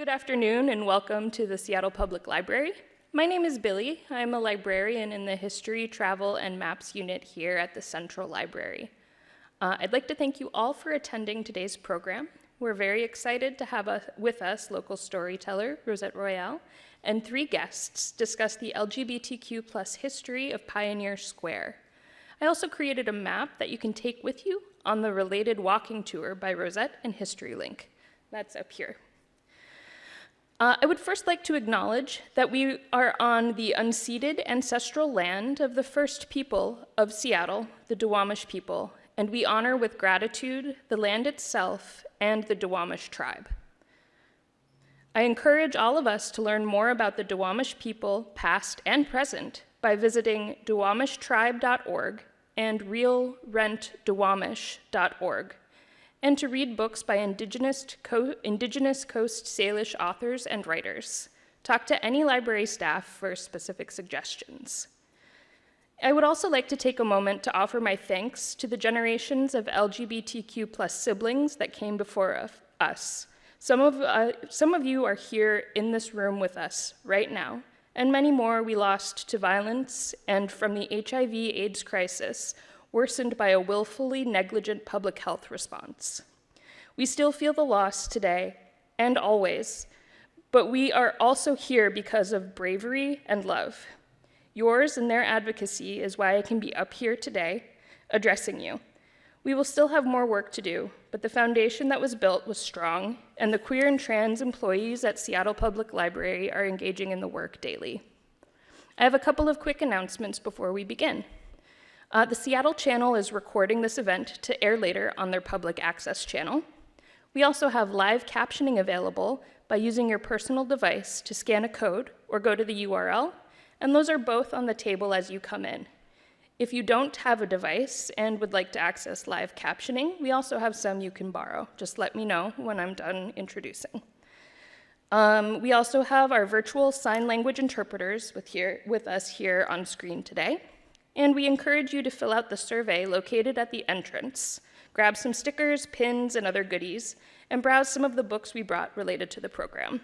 Good afternoon and welcome to the Seattle Public Library. My name is Billy. I'm a librarian in the History, Travel, and Maps unit here at the Central Library. I'd like to thank you all for attending today's program. We're very excited to have with us local storyteller Rosette Royale and 3 guests discuss the LGBTQ+ history of Pioneer Square. I also created a map that you can take with you on the related walking tour by Rosette and HistoryLink. That's up here. I would first like to acknowledge that we are on the unceded ancestral land of the first people of Seattle, the Duwamish people, and we honor with gratitude the land itself and the Duwamish tribe. I encourage all of us to learn more about the Duwamish people, past and present, by visiting duwamishtribe.org and realrentduwamish.org, and to read books by Indigenous Coast Salish authors and writers. Talk to any library staff for specific suggestions. I would also like to take a moment to offer my thanks to the generations of LGBTQ+ siblings that came before us. Some of you are here in this room with us right now, and many more we lost to violence and from the HIV/AIDS crisis, worsened by a willfully negligent public health response. We still feel the loss today and always, but we are also here because of bravery and love. Yours and their advocacy is why I can be up here today addressing you. We will still have more work to do, but the foundation that was built was strong, and the queer and trans employees at Seattle Public Library are engaging in the work daily. I have a couple of quick announcements before we begin. The Seattle channel is recording this event to air later on their public access channel. We also have live captioning available by using your personal device to scan a code or go to the URL, and those are both on the table as you come in. If you don't have a device and would like to access live captioning, we also have some you can borrow. Just let me know when I'm done introducing. We also have our virtual sign language interpreters with us here on screen today. And we encourage you to fill out the survey located at the entrance, grab some stickers, pins, and other goodies, and browse some of the books we brought related to the program.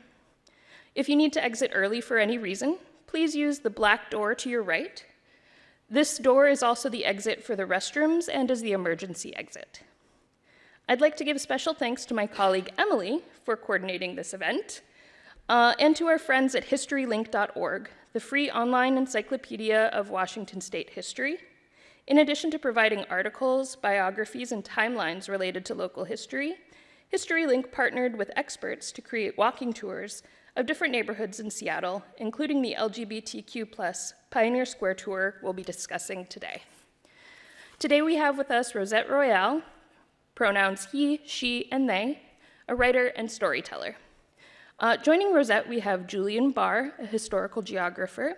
If you need to exit early for any reason, please use the black door to your right. This door is also the exit for the restrooms and is the emergency exit. I'd like to give special thanks to my colleague Emily for coordinating this event, and to our friends at historylink.org, the free online encyclopedia of Washington State history. In addition to providing articles, biographies, and timelines related to local history, HistoryLink partnered with experts to create walking tours of different neighborhoods in Seattle, including the LGBTQ+ Pioneer Square tour we'll be discussing today. Today we have with us Rosette Royale, pronouns he, she, and they, a writer and storyteller. Joining Rosette, we have Julian Barr, a historical geographer,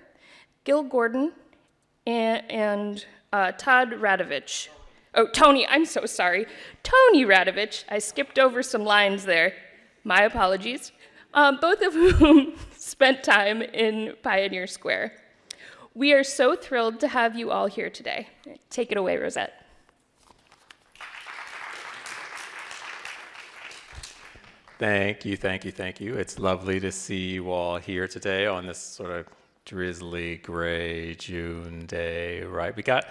Gil Gordon, and Todd Radovich. Oh, Tony, I'm so sorry. Tony Radovich. I skipped over some lines there. My apologies. Both of whom spent time in Pioneer Square. We are so thrilled to have you all here today. Take it away, Rosette. Thank you. It's lovely to see you all here today on this sort of drizzly, gray June day, right? We got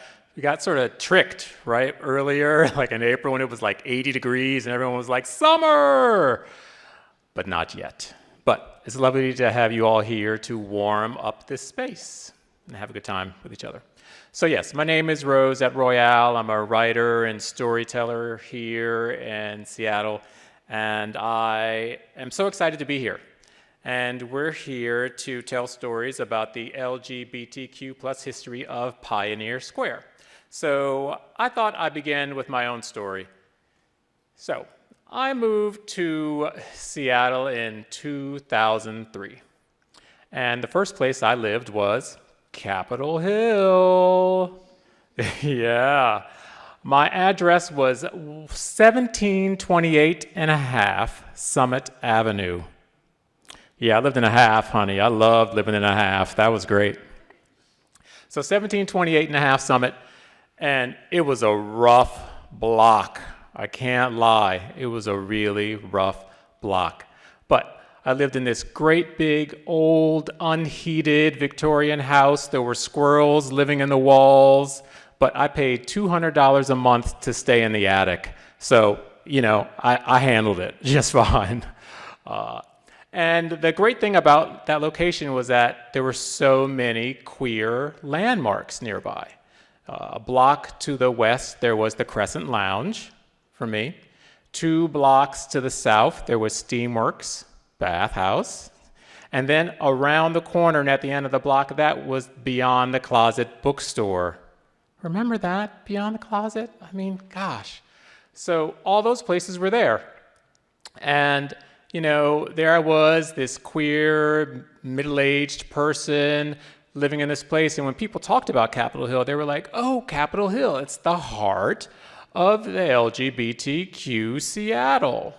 sort of tricked, right? Earlier, like in April when it was like 80 degrees and everyone was like, summer! But not yet. But it's lovely to have you all here to warm up this space and have a good time with each other. So yes, my name is Rosette Royale. I'm a writer and storyteller here in Seattle. And I am so excited to be here. And we're here to tell stories about the LGBTQ+ history of Pioneer Square. So I thought I'd begin with my own story. So I moved to Seattle in 2003. And the first place I lived was Capitol Hill. Yeah. My address was 1728 and a half Summit Avenue. Yeah, I lived in a half, honey. I loved living in a half. That was great. So 1728 and a half Summit, and it was a rough block. I can't lie. It was a really rough block. But I lived in this great big old unheated Victorian house. There were squirrels living in the walls, but I paid $200 a month to stay in the attic. So, I handled it just fine. And the great thing about that location was that there were so many queer landmarks nearby. A block to the west, there was the Crescent Lounge for me. 2 blocks to the south, there was Steamworks Bath House. And then around the corner and at the end of the block, that was Beyond the Closet bookstore. Remember that, Beyond the Closet? I mean, gosh. So all those places were there. And, there I was, this queer, middle-aged person living in this place. And when people talked about Capitol Hill, they were like, oh, Capitol Hill, it's the heart of the LGBTQ Seattle.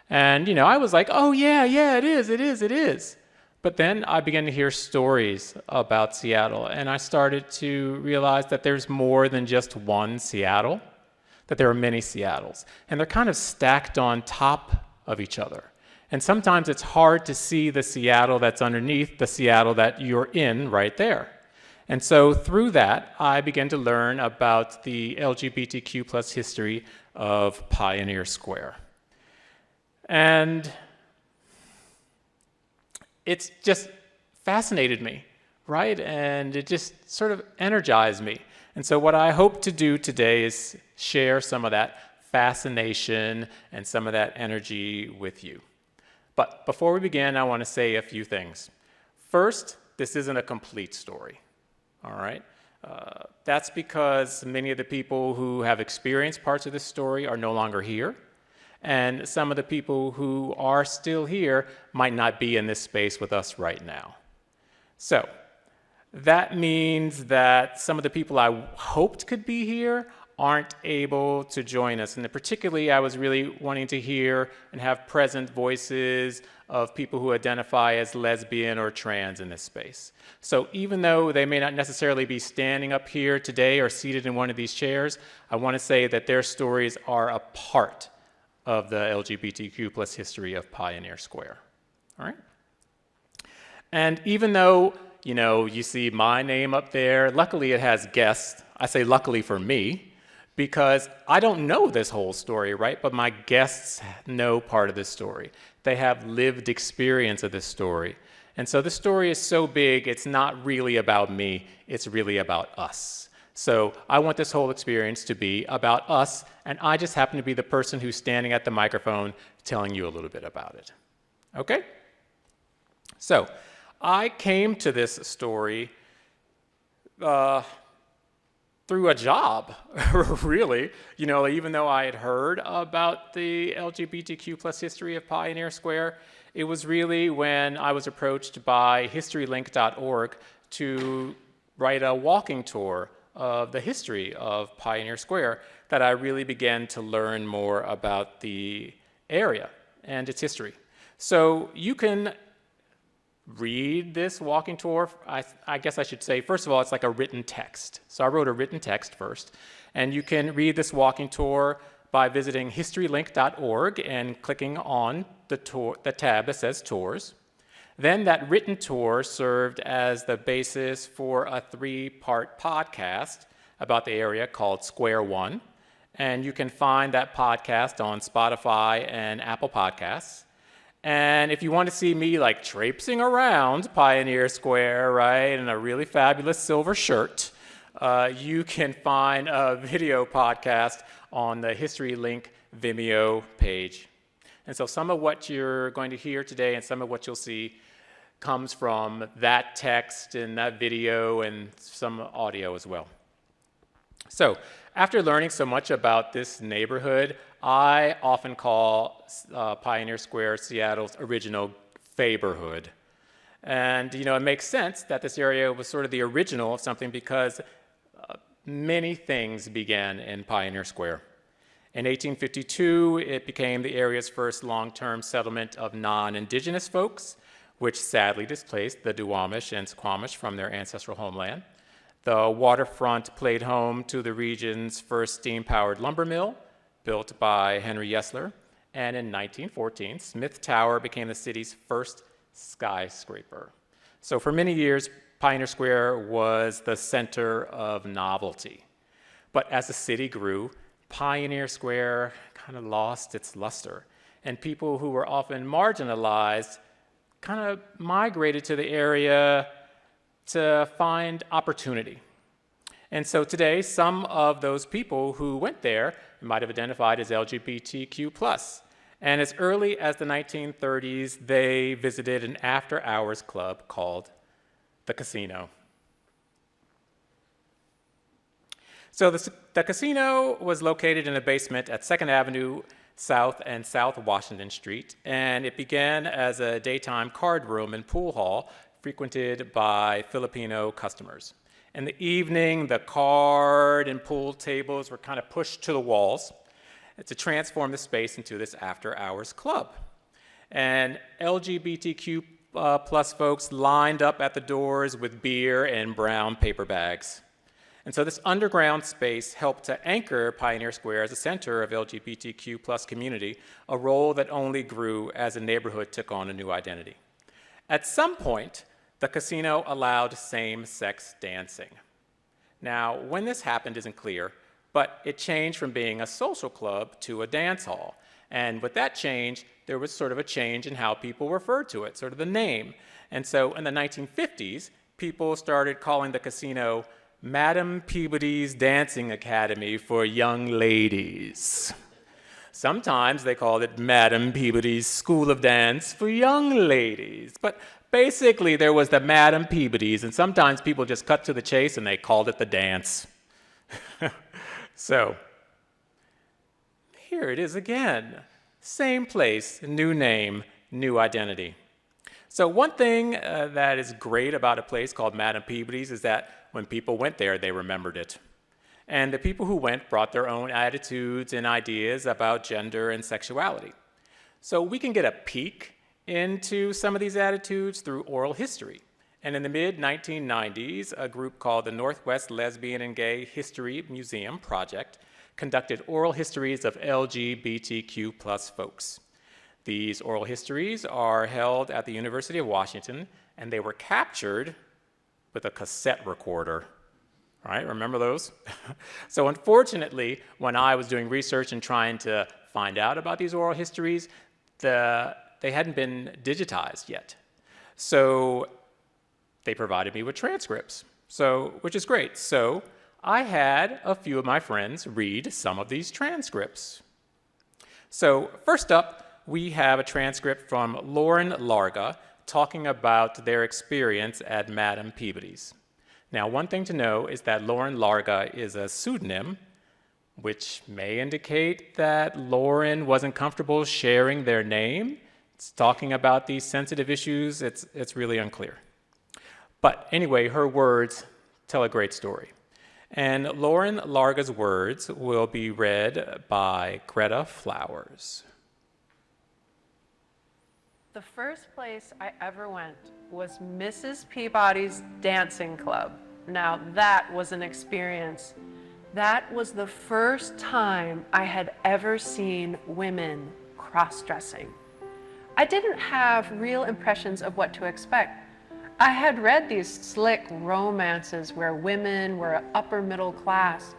And, I was like, oh, yeah, it is. But then I began to hear stories about Seattle, and I started to realize that there's more than just one Seattle, that there are many Seattles, and they're kind of stacked on top of each other. And sometimes it's hard to see the Seattle that's underneath the Seattle that you're in right there. And so through that, I began to learn about the LGBTQ plus history of Pioneer Square. And it's just fascinated me, right? And it just sort of energized me. And so what I hope to do today is share some of that fascination and some of that energy with you. But before we begin, I want to say a few things. First, this isn't a complete story, all right? That's because many of the people who have experienced parts of this story are no longer here. And some of the people who are still here might not be in this space with us right now. So that means that some of the people I hoped could be here aren't able to join us. And particularly, I was really wanting to hear and have present voices of people who identify as lesbian or trans in this space. So even though they may not necessarily be standing up here today or seated in one of these chairs, I want to say that their stories are a part of the LGBTQ plus history of Pioneer Square, all right? And even though, you see my name up there, luckily it has guests. I say luckily for me, because I don't know this whole story, right? But my guests know part of this story. They have lived experience of this story. And so this story is so big, it's not really about me, it's really about us. So I want this whole experience to be about us, and I just happen to be the person who's standing at the microphone telling you a little bit about it. Okay? So I came to this story through a job, really. Even though I had heard about the LGBTQ plus history of Pioneer Square, it was really when I was approached by historylink.org to write a walking tour of the history of Pioneer Square that I really began to learn more about the area and its history. So you can read this walking tour. I guess I should say, first of all, it's like a written text. So I wrote a written text first. And you can read this walking tour by visiting historylink.org and clicking on the tab that says Tours. Then that written tour served as the basis for a 3-part podcast about the area called Square One. And you can find that podcast on Spotify and Apple Podcasts. And if you want to see me like traipsing around Pioneer Square, right, in a really fabulous silver shirt, you can find a video podcast on the History Link Vimeo page. And so some of what you're going to hear today and some of what you'll see comes from that text and that video and some audio as well. So after learning so much about this neighborhood, I often call Pioneer Square Seattle's original Faberhood. And, it makes sense that this area was sort of the original of something because many things began in Pioneer Square. In 1852, it became the area's first long-term settlement of non-indigenous folks, which sadly displaced the Duwamish and Squamish from their ancestral homeland. The waterfront played home to the region's first steam-powered lumber mill, built by Henry Yesler, And in 1914, Smith Tower became the city's first skyscraper. So for many years, Pioneer Square was the center of novelty. But as the city grew, Pioneer Square kind of lost its luster, and people who were often marginalized kind of migrated to the area to find opportunity. And so today, some of those people who went there might have identified as LGBTQ+. And as early as the 1930s, they visited an after-hours club called the Casino. So the Casino was located in a basement at 2nd Avenue South and South Washington Street, and it began as a daytime card room and pool hall frequented by Filipino customers. In the evening, the card and pool tables were kind of pushed to the walls to transform the space into this after-hours club. And LGBTQ plus folks lined up at the doors with beer and brown paper bags. And so this underground space helped to anchor Pioneer Square as a center of LGBTQ plus community, a role that only grew as the neighborhood took on a new identity. At some point, the Casino allowed same-sex dancing. Now, when this happened isn't clear, but it changed from being a social club to a dance hall. And with that change, there was sort of a change in how people referred to it, sort of the name. And so in the 1950s, people started calling the Casino Madam Peabody's Dancing Academy for Young Ladies. Sometimes they called it Madam Peabody's School of Dance for Young Ladies. But basically, there was the Madam Peabody's, and sometimes people just cut to the chase and they called it the dance. So, here it is again. Same place, new name, new identity. So one thing that is great about a place called Madam Peabody's is that when people went there, they remembered it. And the people who went brought their own attitudes and ideas about gender and sexuality. So we can get a peek into some of these attitudes through oral history. And in the mid-1990s, a group called the Northwest Lesbian and Gay History Museum Project conducted oral histories of LGBTQ plus folks. These oral histories are held at the University of Washington, and they were captured with a cassette recorder. All right, remember those? So unfortunately, when I was doing research and trying to find out about these oral histories, they hadn't been digitized yet. So they provided me with transcripts, which is great. So I had a few of my friends read some of these transcripts. So first up, we have a transcript from Lauren Larga talking about their experience at Madam Peabody's. Now, one thing to know is that Lauren Larga is a pseudonym, which may indicate that Lauren wasn't comfortable sharing their name. It's talking about these sensitive issues. It's really unclear. But anyway, her words tell a great story. And Lauren Larga's words will be read by Greta Flowers. The first place I ever went was Mrs. Peabody's Dancing Club. Now that was an experience. That was the first time I had ever seen women cross-dressing. I didn't have real impressions of what to expect. I had read these slick romances where women were upper middle class.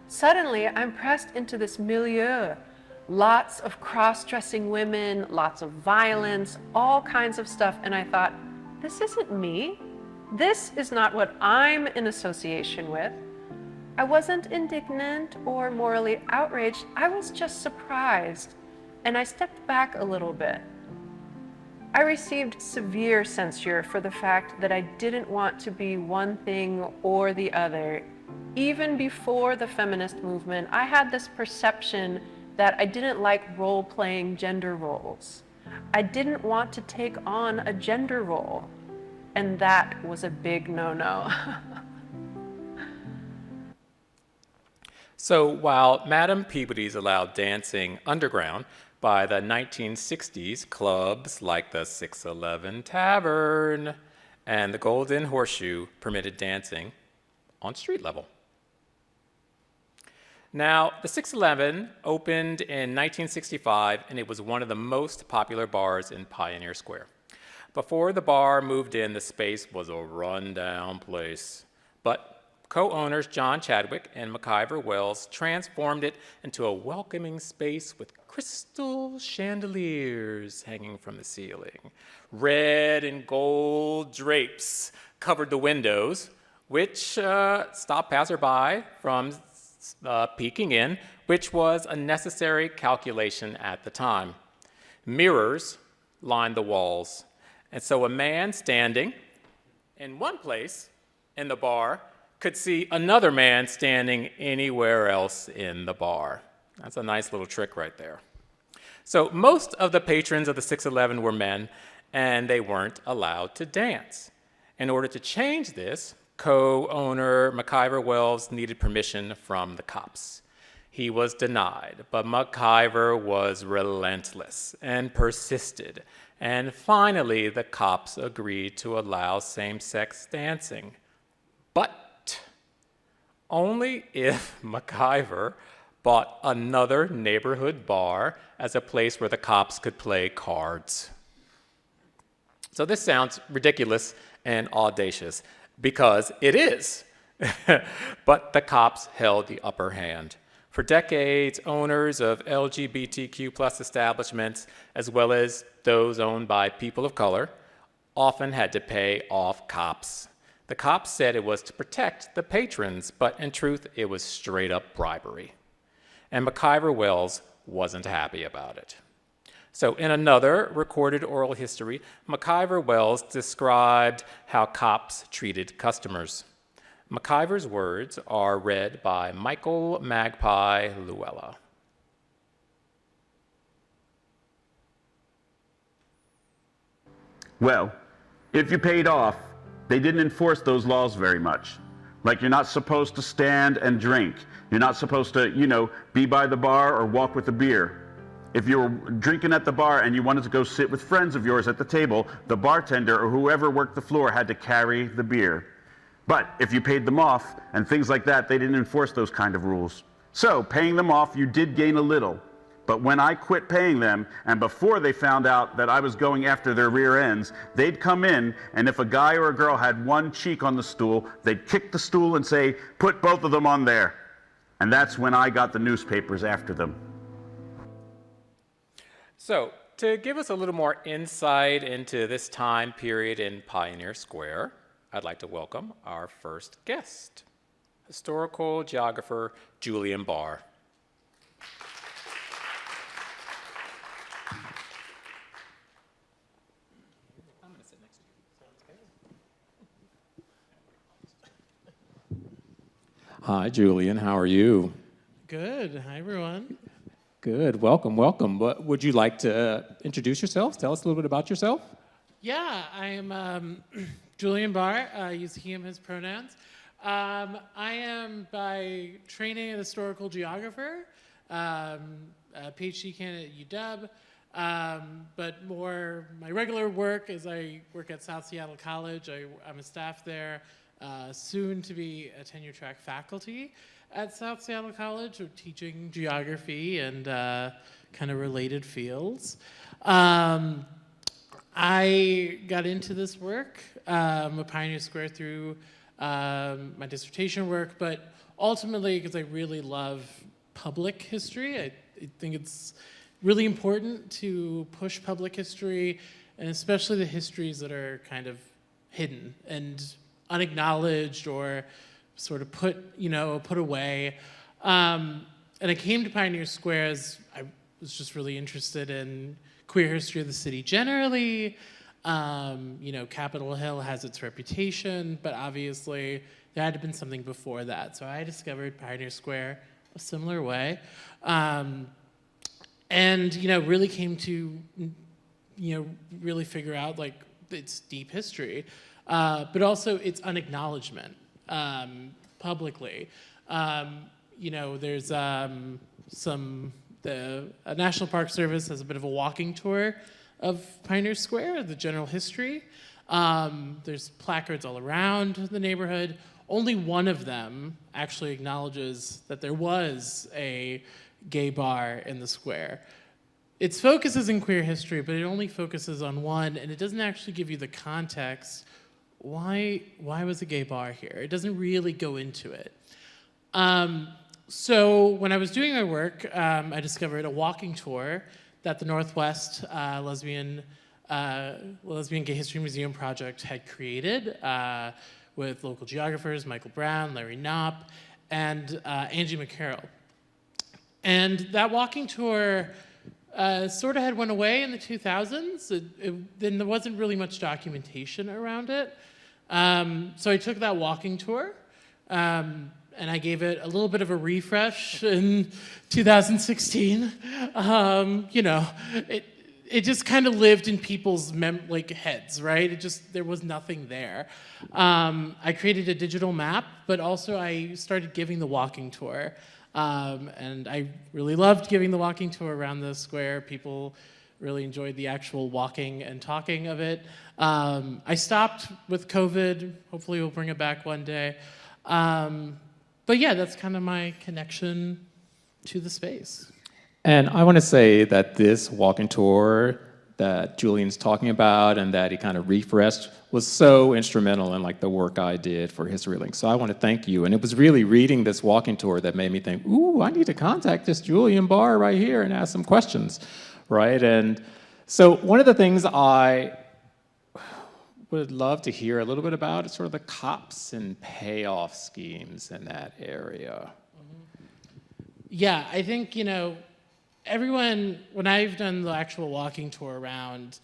Suddenly, I'm pressed into this milieu. Lots of cross-dressing women, lots of violence, all kinds of stuff. And I thought, this isn't me. This is not what I'm in association with. I wasn't indignant or morally outraged. I was just surprised. And I stepped back a little bit. I received severe censure for the fact that I didn't want to be one thing or the other. Even before the feminist movement, I had this perception that I didn't like role-playing gender roles. I didn't want to take on a gender role, and that was a big no-no. So while Madam Peabody's allowed dancing underground, by the 1960s, clubs like the 611 Tavern and the Golden Horseshoe permitted dancing on street level. Now, the 611 opened in 1965, and it was one of the most popular bars in Pioneer Square. Before the bar moved in, the space was a rundown place. But co-owners John Chadwick and McIver Wells transformed it into a welcoming space with crystal chandeliers hanging from the ceiling. Red and gold drapes covered the windows, which stopped passerby from peeking in, which was a necessary calculation at the time. Mirrors lined the walls, and so a man standing in one place in the bar could see another man standing anywhere else in the bar. That's a nice little trick right there. So most of the patrons of the 611 were men, and they weren't allowed to dance. In order to change this, co-owner McIver Wells needed permission from the cops. He was denied, but McIver was relentless and persisted, and finally the cops agreed to allow same-sex dancing. But only if McIver bought another neighborhood bar as a place where the cops could play cards. So this sounds ridiculous and audacious, because it is. But the cops held the upper hand. For decades, owners of LGBTQ+ establishments, as well as those owned by people of color, often had to pay off cops. The cops said it was to protect the patrons, but in truth, it was straight up bribery. And McIver Wells wasn't happy about it. So in another recorded oral history, McIver Wells described how cops treated customers. McIver's words are read by Michael Magpie Luella. Well, if you paid off, they didn't enforce those laws very much. Like, you're not supposed to stand and drink. You're not supposed to, be by the bar or walk with a beer. If you were drinking at the bar and you wanted to go sit with friends of yours at the table, the bartender or whoever worked the floor had to carry the beer. But if you paid them off and things like that, they didn't enforce those kind of rules. So paying them off, you did gain a little. But when I quit paying them, and before they found out that I was going after their rear ends, they'd come in, and if a guy or a girl had one cheek on the stool, they'd kick the stool and say, "Put both of them on there." And that's when I got the newspapers after them. So, to give us a little more insight into this time period in Pioneer Square, I'd like to welcome our first guest, historical geographer Julian Barr. I'm going to sit next to you. Hi, Julian. How are you? Good. Hi, everyone. Good. Welcome, welcome. Would you like to introduce yourself? Tell us a little bit about yourself. Yeah, I am Julian Barr. Use he, him, his pronouns. I am by training a historical geographer, a PhD candidate at UW, but more my regular work is I work at South Seattle College. I'm a staff there, soon to be a tenure track faculty at South Seattle College, teaching geography and kind of related fields. I got into this work at Pioneer Square through my dissertation work, but ultimately because I really love public history. I think it's really important to push public history, and especially the histories that are kind of hidden and unacknowledged or sort of put away. And I came to Pioneer Square as I was just really interested in queer history of the city generally. Capitol Hill has its reputation, but obviously there had to have been something before that. So I discovered Pioneer Square a similar way. Really came to, really figure out like its deep history, but also its unacknowledgement publicly. There's the National Park Service has a bit of a walking tour of Pioneer Square, the general history. There's placards all around the neighborhood. only one of them actually acknowledges that there was a gay bar in the square. Its focus is in queer history, but it only focuses on one, and it doesn't actually give you the context. Why was a gay bar here? It doesn't really go into it. So when I was doing my work, I discovered a walking tour that the Northwest Lesbian Gay History Museum Project had created with local geographers, Michael Brown, Larry Knopp, and Angie McCarroll. And that walking tour sort of had went away in the 2000s. Then there wasn't really much documentation around it. So I took that walking tour, and I gave it a little bit of a refresh in 2016. It just kind of lived in people's heads, right? There was nothing there. I created a digital map, but also I started giving the walking tour. And I really loved giving the walking tour around the square. People really enjoyed the actual walking and talking of it. I stopped with COVID. Hopefully we'll bring it back one day. But yeah, that's kind of my connection to the space. And I want to say that this walking tour that Julian's talking about and that he kind of refreshed was so instrumental in the work I did for History Link. So I want to thank you. And it was really reading this walking tour that made me think, ooh, I need to contact this Julian Barr right here and ask some questions, right? And so one of the things I would love to hear a little bit about is sort of the COPS and payoff schemes in that area. Yeah, I think, everyone, when I've done the actual walking tour around,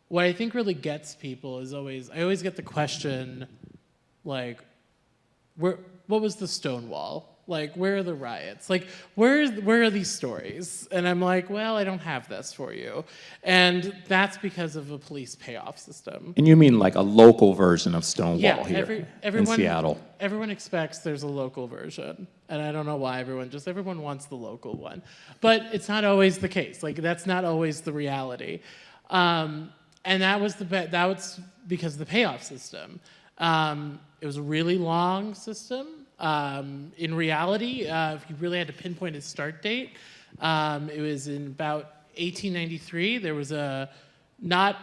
what I think really gets people is I always get the question, what was the Stonewall? Where are the riots? Where are these stories? And I'm like, well, I don't have this for you. And that's because of a police payoff system. And you mean a local version of Stonewall here in Seattle? Everyone expects there's a local version. And I don't know why everyone wants the local one. But it's not always the case. That's not always the reality. And that was because of the payoff system. It was a really long system. In reality, if you really had to pinpoint its start date, it was in about 1893. There was not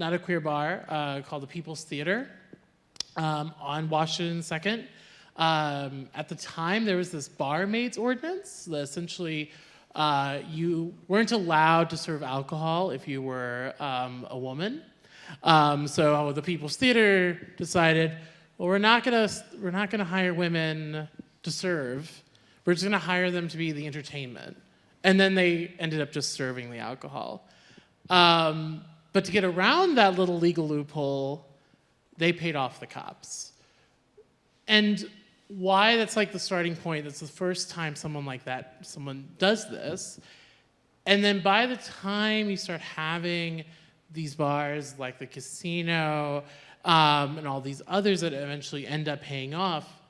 a queer bar called the People's Theater on Washington 2nd. At the time, there was this barmaids ordinance that essentially you weren't allowed to serve alcohol if you were a woman. So the People's Theater decided, well, we're not gonna hire women to serve. We're just gonna hire them to be the entertainment. And then they ended up just serving the alcohol. But to get around that little legal loophole, they paid off the cops. And why that's the starting point, that's the first time someone does this. And then by the time you start having these bars like the Casino, and all these others that eventually end up paying off,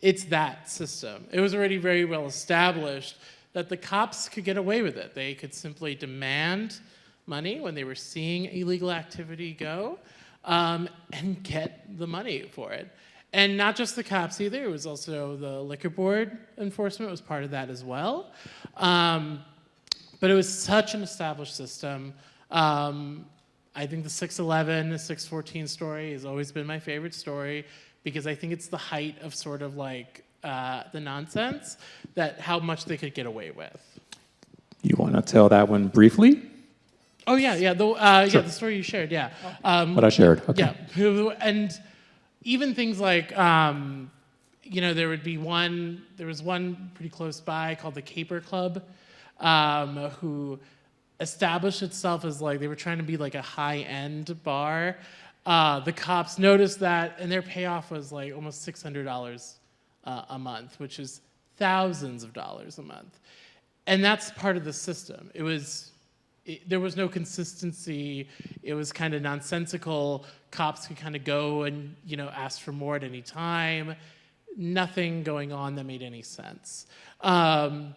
it's that system. It was already very well established that the cops could get away with it. They could simply demand money when they were seeing illegal activity go, and get the money for it. And not just the cops either, it was also the liquor board enforcement was part of that as well. But it was such an established system. I think the 611, the 614 story has always been my favorite story because I think it's the height of sort of the nonsense that how much they could get away with. You want to tell that one briefly? Oh yeah, the story you shared, yeah. What I shared, okay. Yeah, and even things like, there was one pretty close by called the Caper Club, who established itself as they were trying to be a high-end bar. The cops noticed that, and their payoff was almost $600 a month, which is thousands of dollars a month. And that's part of the system. There was no consistency. It was kind of nonsensical. Cops could kind of go and ask for more at any time. Nothing going on that made any sense. So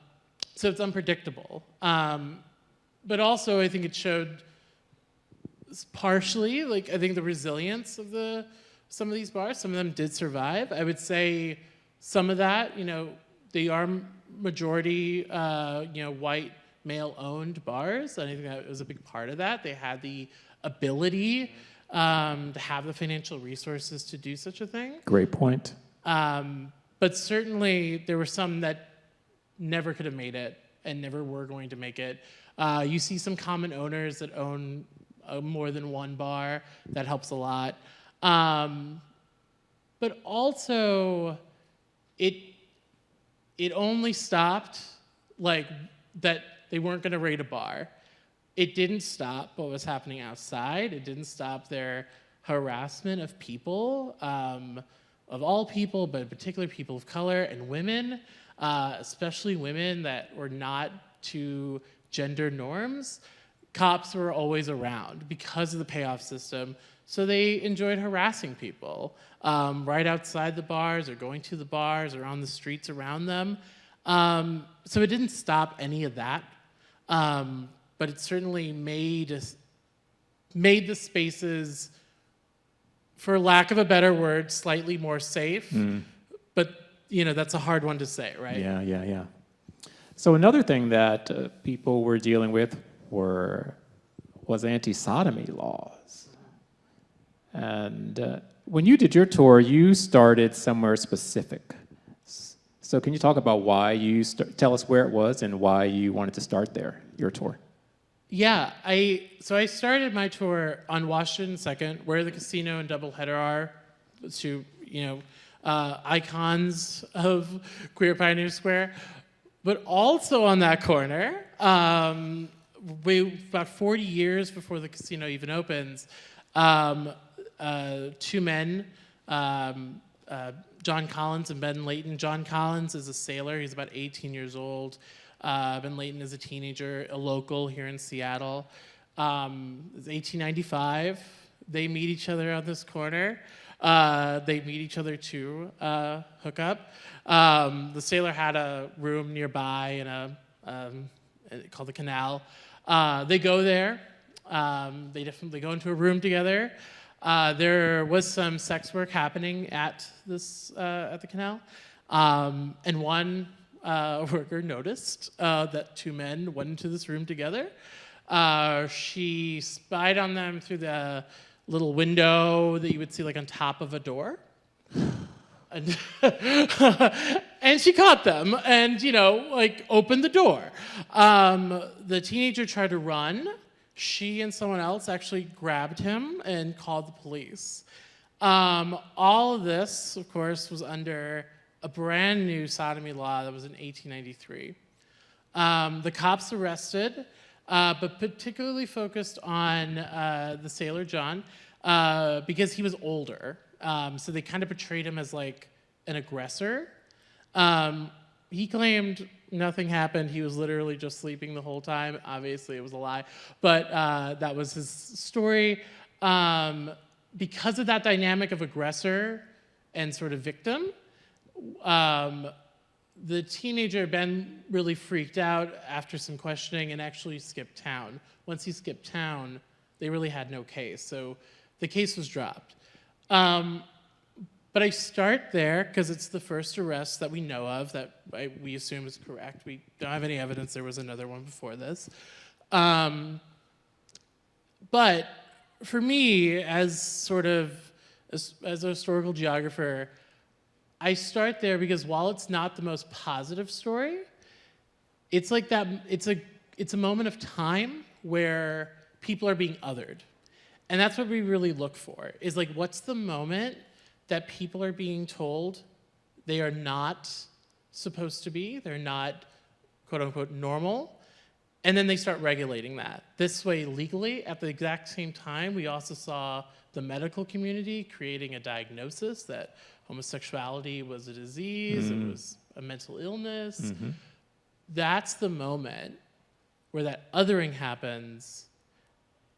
it's unpredictable. But also, I think it showed partially, I think the resilience of the some of these bars. Some of them did survive. I would say some of that, they are majority, white male-owned bars. I think that was a big part of that. They had the ability to have the financial resources to do such a thing. Great point. But certainly there were some that never could have made it and never were going to make it. You see some common owners that own more than one bar. That helps a lot. But also, it only stopped like that they weren't going to raid a bar. It didn't stop what was happening outside. It didn't stop their harassment of people, of all people, but in particular people of color and women, especially women that were not to gender norms. Cops were always around because of the payoff system. So they enjoyed harassing people right outside the bars or going to the bars or on the streets around them. So it didn't stop any of that. But it certainly made the spaces, for lack of a better word, slightly more safe. But that's a hard one to say, right? Yeah. So another thing that people were dealing with was anti-sodomy laws. And when you did your tour, you started somewhere specific. So can you talk about why tell us where it was and why you wanted to start there, your tour? Yeah, I started my tour on Washington 2nd, where the casino and Doubleheader are, two icons of queer Pioneer Square. But also on that corner, about 40 years before the casino even opens, two men, John Collins and Ben Layton. John Collins is a sailor. He's about 18 years old. Ben Layton is a teenager, a local here in Seattle. It's 1895. They meet each other on this corner. They meet each other to hook up. The sailor had a room nearby called the Canal. They go there. They go into a room together. There was some sex work happening at the Canal, and one worker noticed that two men went into this room together. She spied on them through the little window that you would see like on top of a door. And, and she caught them and, opened the door. The teenager tried to run. She and someone else actually grabbed him and called the police. All of this, of course, was under a brand new sodomy law that was in 1893. The cops arrested, but particularly focused on the sailor John because he was older. So they kind of portrayed him as like an aggressor. He claimed nothing happened. He was literally just sleeping the whole time. Obviously, it was a lie, but that was his story. Because of that dynamic of aggressor and sort of victim, the teenager, Ben, really freaked out after some questioning and actually skipped town. Once he skipped town, they really had no case. So the case was dropped. But I start there because it's the first arrest that we know of that we assume is correct. We don't have any evidence there was another one before this. But for me, as a historical geographer, I start there because while it's not the most positive story, it's like that. It's a moment of time where people are being othered. And that's what we really look for, is like, what's the moment that people are being told they are not supposed to be, they're not, quote unquote, normal, and then they start regulating that. This way, legally, at the exact same time, we also saw the medical community creating a diagnosis that homosexuality was a disease, it was a mental illness. That's the moment where that othering happens.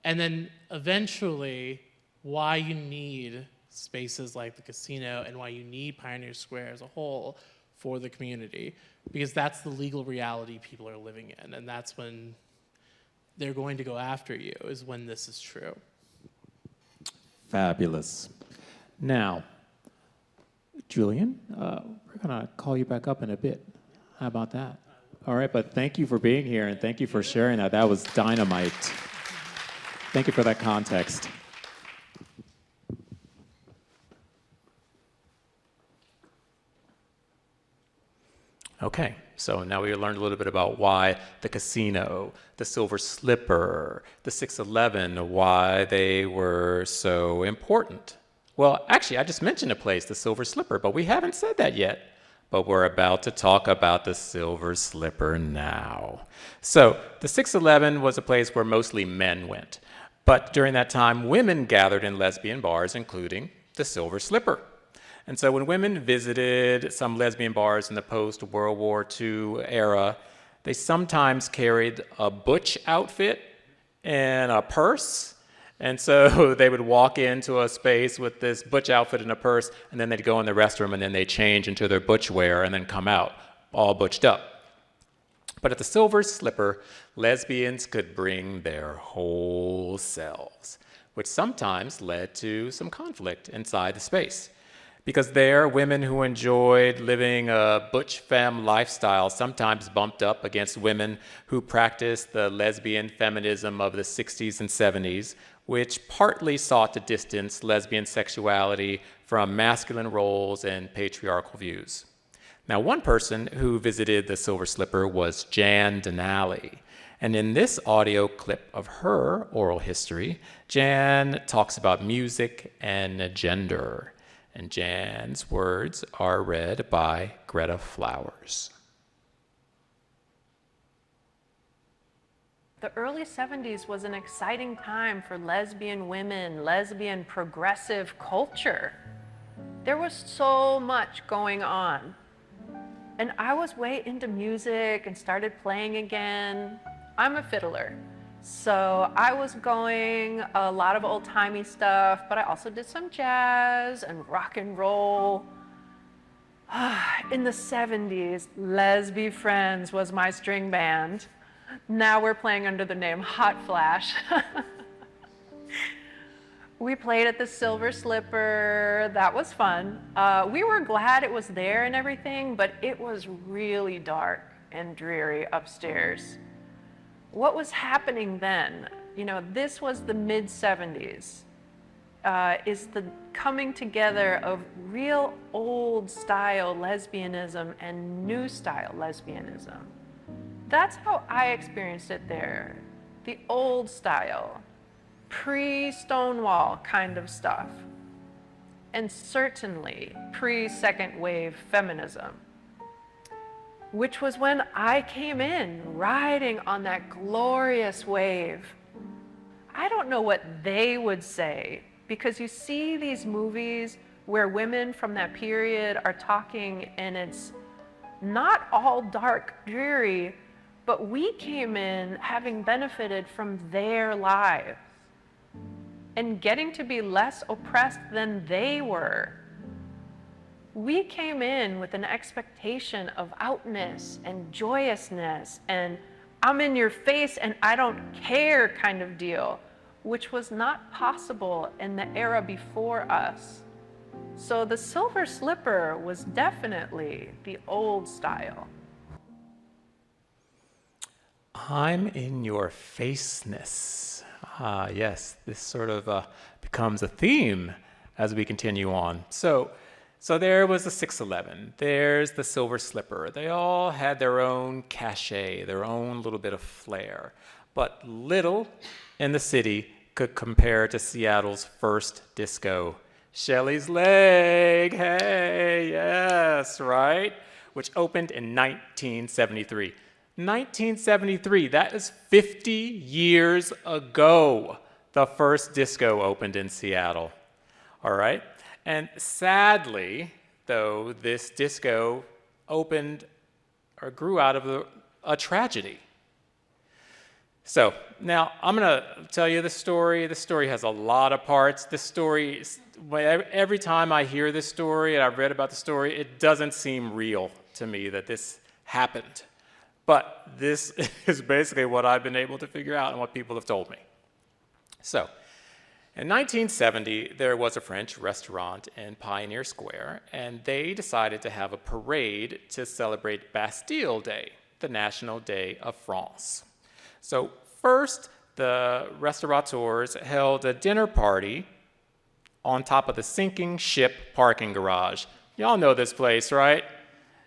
And then eventually, why you need spaces like the casino and why you need Pioneer Square as a whole for the community. Because that's the legal reality people are living in. And that's when they're going to go after you, is when this is true. Fabulous. Now, Julian, we're going to call you back up in a bit. How about that? All right, but thank you for being here and thank you for sharing that. That was dynamite. Thank you for that context. Okay, so now we learned a little bit about why the casino, the Silver Slipper, the 611, why they were so important. Well, actually, I just mentioned a place, the Silver Slipper, but we haven't said that yet. But we're about to talk about the Silver Slipper now. So the 611 was a place where mostly men went. But during that time, women gathered in lesbian bars, including the Silver Slipper. And so when women visited some lesbian bars in the post-World War II era, they sometimes carried a butch outfit and a purse. And so they would walk into a space with this butch outfit and a purse, and then they'd go in the restroom, and then they'd change into their butch wear and then come out all butched up. But at the Silver Slipper, lesbians could bring their whole selves, which sometimes led to some conflict inside the space. Because there, women who enjoyed living a butch femme lifestyle sometimes bumped up against women who practiced the lesbian feminism of the 60s and 70s, which partly sought to distance lesbian sexuality from masculine roles and patriarchal views. Now, one person who visited the Silver Slipper was Jan Denali. And in this audio clip of her oral history, Jan talks about music and gender. And Jan's words are read by Greta Flowers. The early 70s was an exciting time for lesbian women, lesbian progressive culture. There was so much going on. And I was way into music and started playing again. I'm a fiddler. So I was going a lot of old-timey stuff, but I also did some jazz and rock and roll. In the 70s, Lesby Friends was my string band. Now we're playing under the name Hot Flash. We played at the Silver Slipper. That was fun. We were glad it was there and everything, but it was really dark and dreary upstairs. What was happening then? You know, this was the mid-70s. Is the coming together of real old-style lesbianism and new-style lesbianism. That's how I experienced it there. The old style, pre-Stonewall kind of stuff. And certainly pre-second wave feminism, which was when I came in riding on that glorious wave. I don't know what they would say, because you see these movies where women from that period are talking and it's not all dark, dreary, but we came in having benefited from their lives and getting to be less oppressed than they were. We came in with an expectation of outness and joyousness and I'm in your face and I don't care kind of deal, which was not possible in the era before us. So the Silver Slipper was definitely the old style. I'm in your faceness. Ah, yes, this sort of becomes a theme as we continue on. So there was the 611, there's the Silver Slipper. They all had their own cachet, their own little bit of flair. But little in the city could compare to Seattle's first disco. Shelley's Leg, hey, yes, right? Which opened in 1973. 1973, that is 50 years ago, the first disco opened in Seattle, all right? And sadly, though, this disco opened or grew out of a tragedy. So now I'm going to tell you the story. This story has a lot of parts. This story, every time I hear this story and I've read about the story, it doesn't seem real to me that this happened. But this is basically what I've been able to figure out and what people have told me. So In 1970, there was a French restaurant in Pioneer Square, and they decided to have a parade to celebrate Bastille Day, the National Day of France. So first, the restaurateurs held a dinner party on top of the sinking ship parking garage. Y'all know this place, right?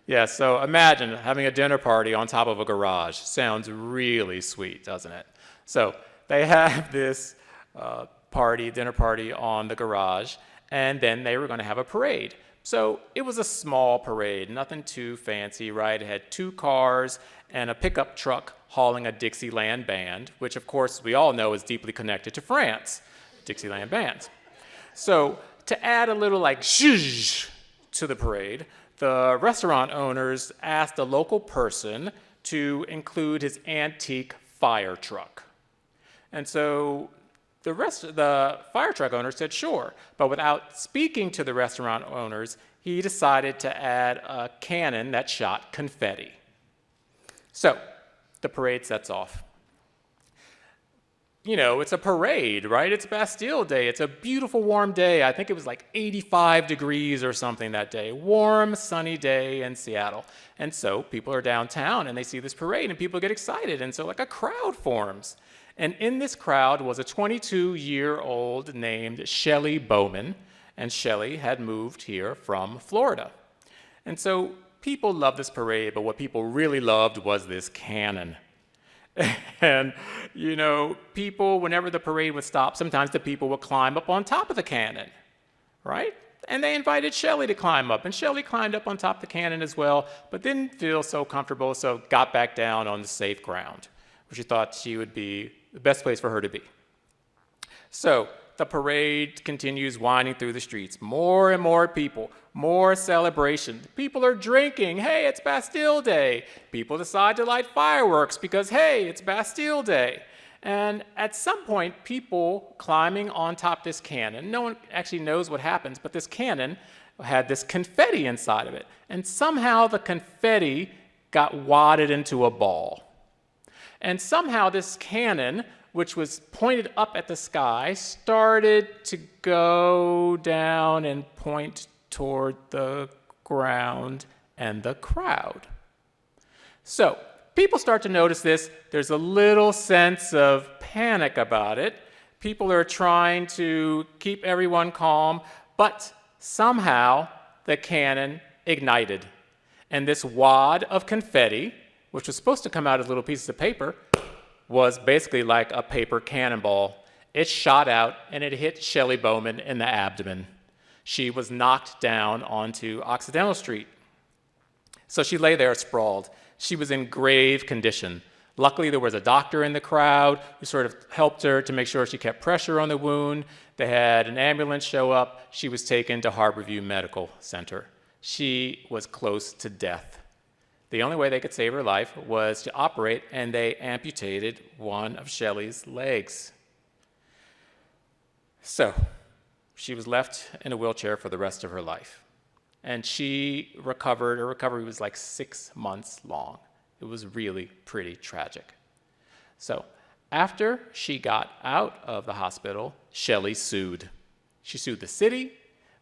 Yeah, so imagine having a dinner party on top of a garage. Sounds really sweet, doesn't it? So they have this dinner party on the garage, and then they were going to have a parade. So it was a small parade, nothing too fancy, right? It had 2 cars and a pickup truck hauling a Dixieland band, which of course we all know is deeply connected to France, Dixieland bands. So to add a little like zhuzh to the parade, the restaurant owners asked a local person to include his antique fire truck. And so the fire truck owner said sure, but without speaking to the restaurant owners, he decided to add a cannon that shot confetti. So the parade sets off. You know, it's a parade, right? It's Bastille Day. It's a beautiful warm day. I think it was like 85 degrees or something that day. Warm, sunny day in Seattle. And so people are downtown and they see this parade and people get excited. And so like a crowd forms. And in this crowd was a 22-year-old named Shelly Bowman. And Shelly had moved here from Florida. And so people loved this parade, but what people really loved was this cannon. And, you know, people, whenever the parade would stop, sometimes the people would climb up on top of the cannon, right? And they invited Shelly to climb up, and Shelly climbed up on top of the cannon as well, but didn't feel so comfortable, so got back down on the safe ground, where she thought she would be the best place for her to be. So the parade continues winding through the streets. More and more people, more celebration. People are drinking. Hey, it's Bastille Day. People decide to light fireworks because, hey, it's Bastille Day. And at some point, people climbing on top of this cannon, no one actually knows what happens, but this cannon had this confetti inside of it. And somehow the confetti got wadded into a ball. And somehow this cannon, which was pointed up at the sky, started to go down and point toward the ground and the crowd. So people start to notice this. There's a little sense of panic about it. People are trying to keep everyone calm, but somehow the cannon ignited. And this wad of confetti, which was supposed to come out as little pieces of paper, was basically like a paper cannonball. It shot out and it hit Shelly Bowman in the abdomen. She was knocked down onto Occidental Street. So she lay there sprawled. She was in grave condition. Luckily, there was a doctor in the crowd who sort of helped her to make sure she kept pressure on the wound. They had an ambulance show up. She was taken to Harborview Medical Center. She was close to death. The only way they could save her life was to operate, and they amputated one of Shelly's legs. So she was left in a wheelchair for the rest of her life. And she recovered. Her recovery was like 6 months long. It was really pretty tragic. So after she got out of the hospital, Shelly sued. She sued the city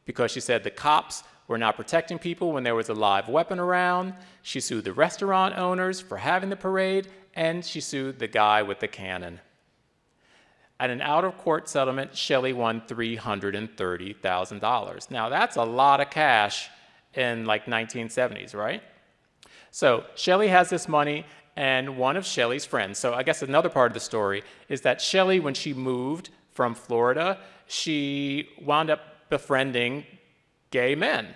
because she said the cops were not protecting people when there was a live weapon around. She sued the restaurant owners for having the parade, and she sued the guy with the cannon. At an out-of-court settlement, Shelly won $330,000. Now, that's a lot of cash in like 1970s, right? So Shelly has this money, and one of Shelly's friends, so I guess another part of the story is that Shelly, when she moved from Florida, she wound up befriending gay men.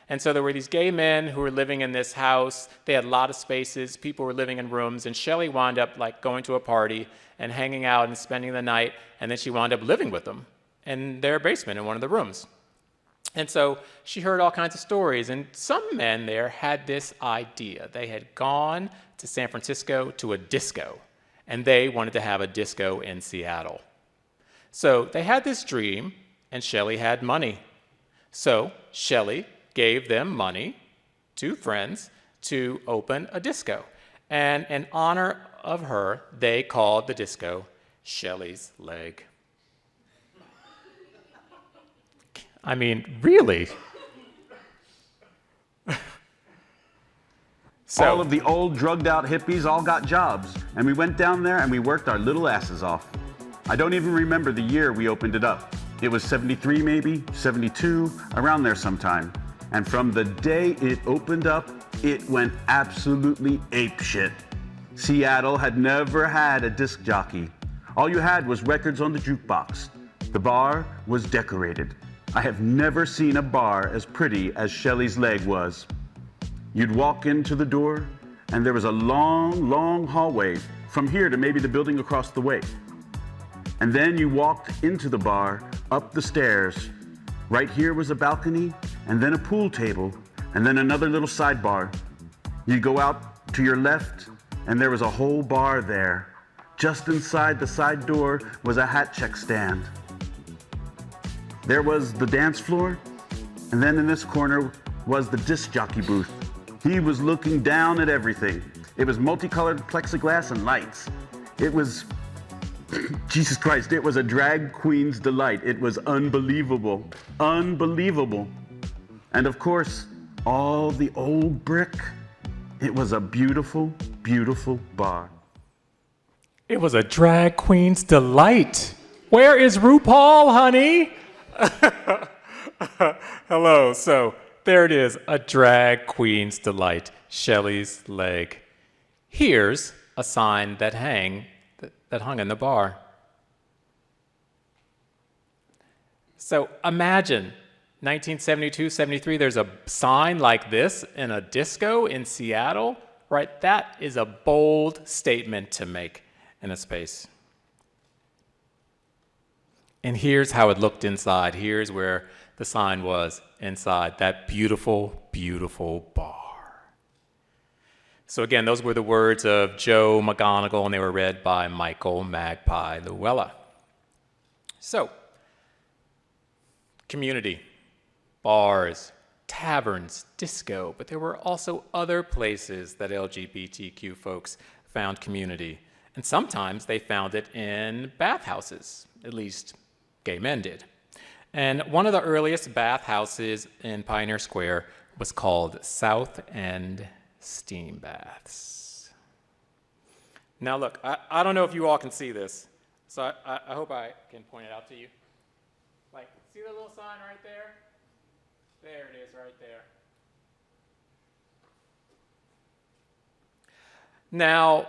And so there were these gay men who were living in this house. They had a lot of spaces. People were living in rooms. And Shelly wound up like going to a party and hanging out and spending the night. And then she wound up living with them in their basement in one of the rooms. And so she heard all kinds of stories. And some men there had this idea. They had gone to San Francisco to a disco. And they wanted to have a disco in Seattle. So they had this dream, and Shelly had money. So Shelly gave them money, 2 friends, to open a disco. And in honor of her, they called the disco Shelly's Leg. I mean, really? All of the old drugged out hippies all got jobs, and we went down there and we worked our little asses off. I don't even remember the year we opened it up. It was 73 maybe, 72, around there sometime. And from the day it opened up, it went absolutely apeshit. Seattle had never had a disc jockey. All you had was records on the jukebox. The bar was decorated. I have never seen a bar as pretty as Shelley's Leg was. You'd walk into the door, and there was a long, long hallway from here to maybe the building across the way. And then you walked into the bar, up the stairs. Right here was a balcony, and then a pool table, and then another little sidebar. You'd go out to your left, and there was a whole bar there. Just inside the side door was a hat check stand. There was the dance floor, and then in this corner was the disc jockey booth. He was looking down at everything. It was multicolored plexiglass and lights. It was, Jesus Christ, it was a drag queen's delight. It was unbelievable, unbelievable. And of course, all the old brick. It was a beautiful, beautiful bar. It was a drag queen's delight. Where is RuPaul, honey? Hello. So there it is, a drag queen's delight, Shelley's Leg. Here's a sign that hung in the bar. So imagine 1972, 73, there's a sign like this in a disco in Seattle, right? That is a bold statement to make in a space. And here's how it looked inside. Here's where the sign was inside that beautiful, beautiful bar. So again, those were the words of Joe McGonigal, and they were read by Michael Magpie Luella. So, community, bars, taverns, disco, but there were also other places that LGBTQ folks found community. And sometimes they found it in bathhouses, at least gay men did. And one of the earliest bathhouses in Pioneer Square was called South End Steam Baths. Now look, I don't know if you all can see this, so I hope I can point it out to you. Like, see the little sign right there? There it is right there. Now,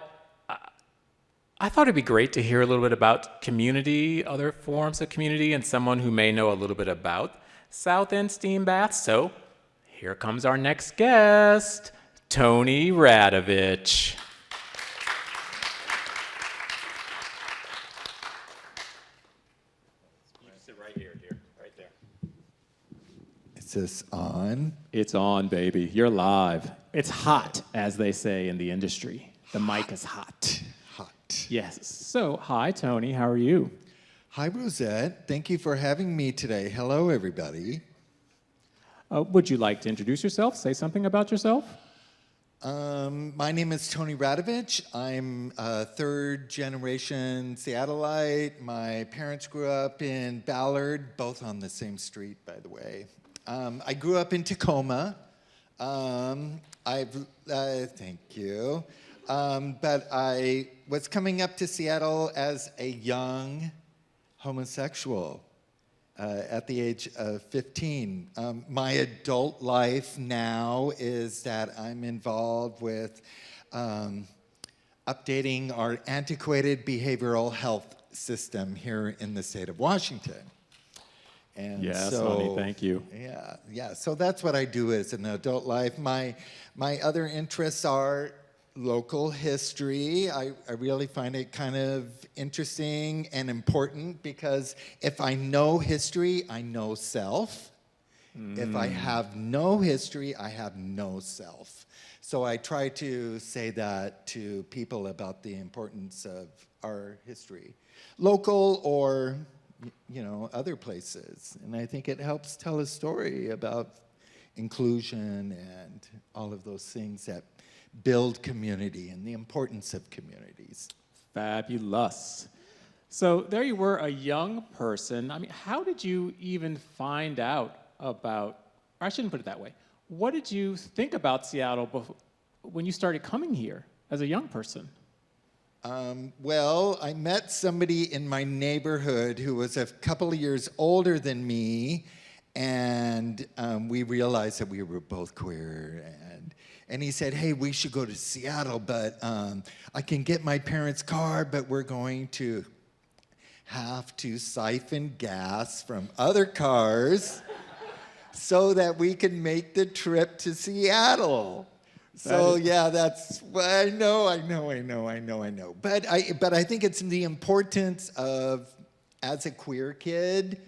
I thought it'd be great to hear a little bit about community, other forms of community, and someone who may know a little bit about South End Steam Baths. So here comes our next guest, Tony Radovich. You can sit right here, dear, right there. Is this on? It's on, baby. You're live. It's hot, as they say in the industry. The mic is hot. Hot. Yes. So, hi, Tony. How are you? Hi, Rosette. Thank you for having me today. Hello, everybody. Would you like to introduce yourself? Say something about yourself? My name is Tony Radovich. I'm a third-generation Seattleite. My parents grew up in Ballard, both on the same street, by the way. I grew up in Tacoma. Thank you. But I was coming up to Seattle as a young homosexual at the age of 15. My adult life now is that I'm involved with updating our antiquated behavioral health system here in the state of Washington. And Yes, so, honey, thank you. Yeah. So that's what I do as an adult life. My other interests are local history. I really find it kind of interesting and important because if I know history, I know self. If I have no history, I have no self. So I try to say that to people about the importance of our history, local or other places. And I think it helps tell a story about inclusion and all of those things that build community and the importance of communities. Fabulous. So there you were, a young person. I mean, how did you even find out about, or I shouldn't put it that way. What did you think about Seattle when you started coming here as a young person? Well, I met somebody in my neighborhood who was a couple of years older than me, and we realized that we were both queer. And he said, hey, we should go to Seattle, but I can get my parents' car, but we're going to have to siphon gas from other cars so that we can make the trip to Seattle. So yeah, that's, I know. But I think it's the importance of, as a queer kid,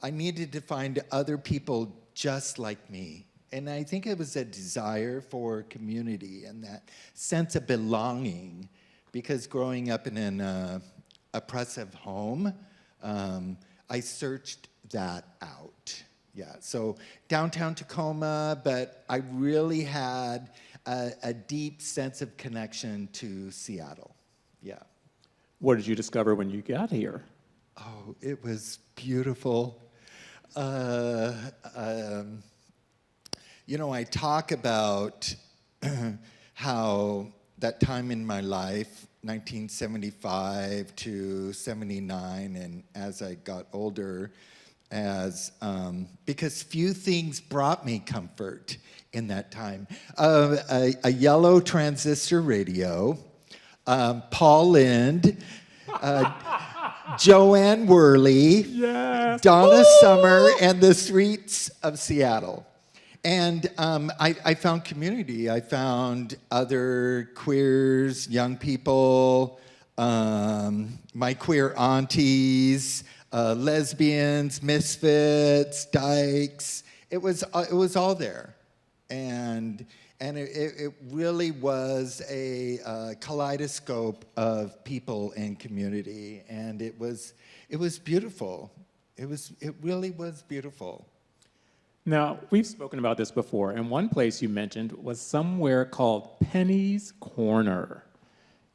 I needed to find other people just like me. And I think it was a desire for community and that sense of belonging, because growing up in an oppressive home, I searched that out. Yeah, so downtown Tacoma, but I really had a deep sense of connection to Seattle. Yeah. What did you discover when you got here? Oh, it was beautiful. You know, I talk about how that time in my life, 1975 to 79, and as I got older, because few things brought me comfort in that time. A yellow transistor radio, Paul Lind, Joanne Worley, Yes. Donna Summer, and the streets of Seattle. And I found community. I found other queers, young people, my queer aunties, lesbians, misfits, dykes. It was all there, and it really was a kaleidoscope of people and community, and it was beautiful. It really was beautiful. Now, we've spoken about this before, and one place you mentioned was somewhere called Penny's Corner.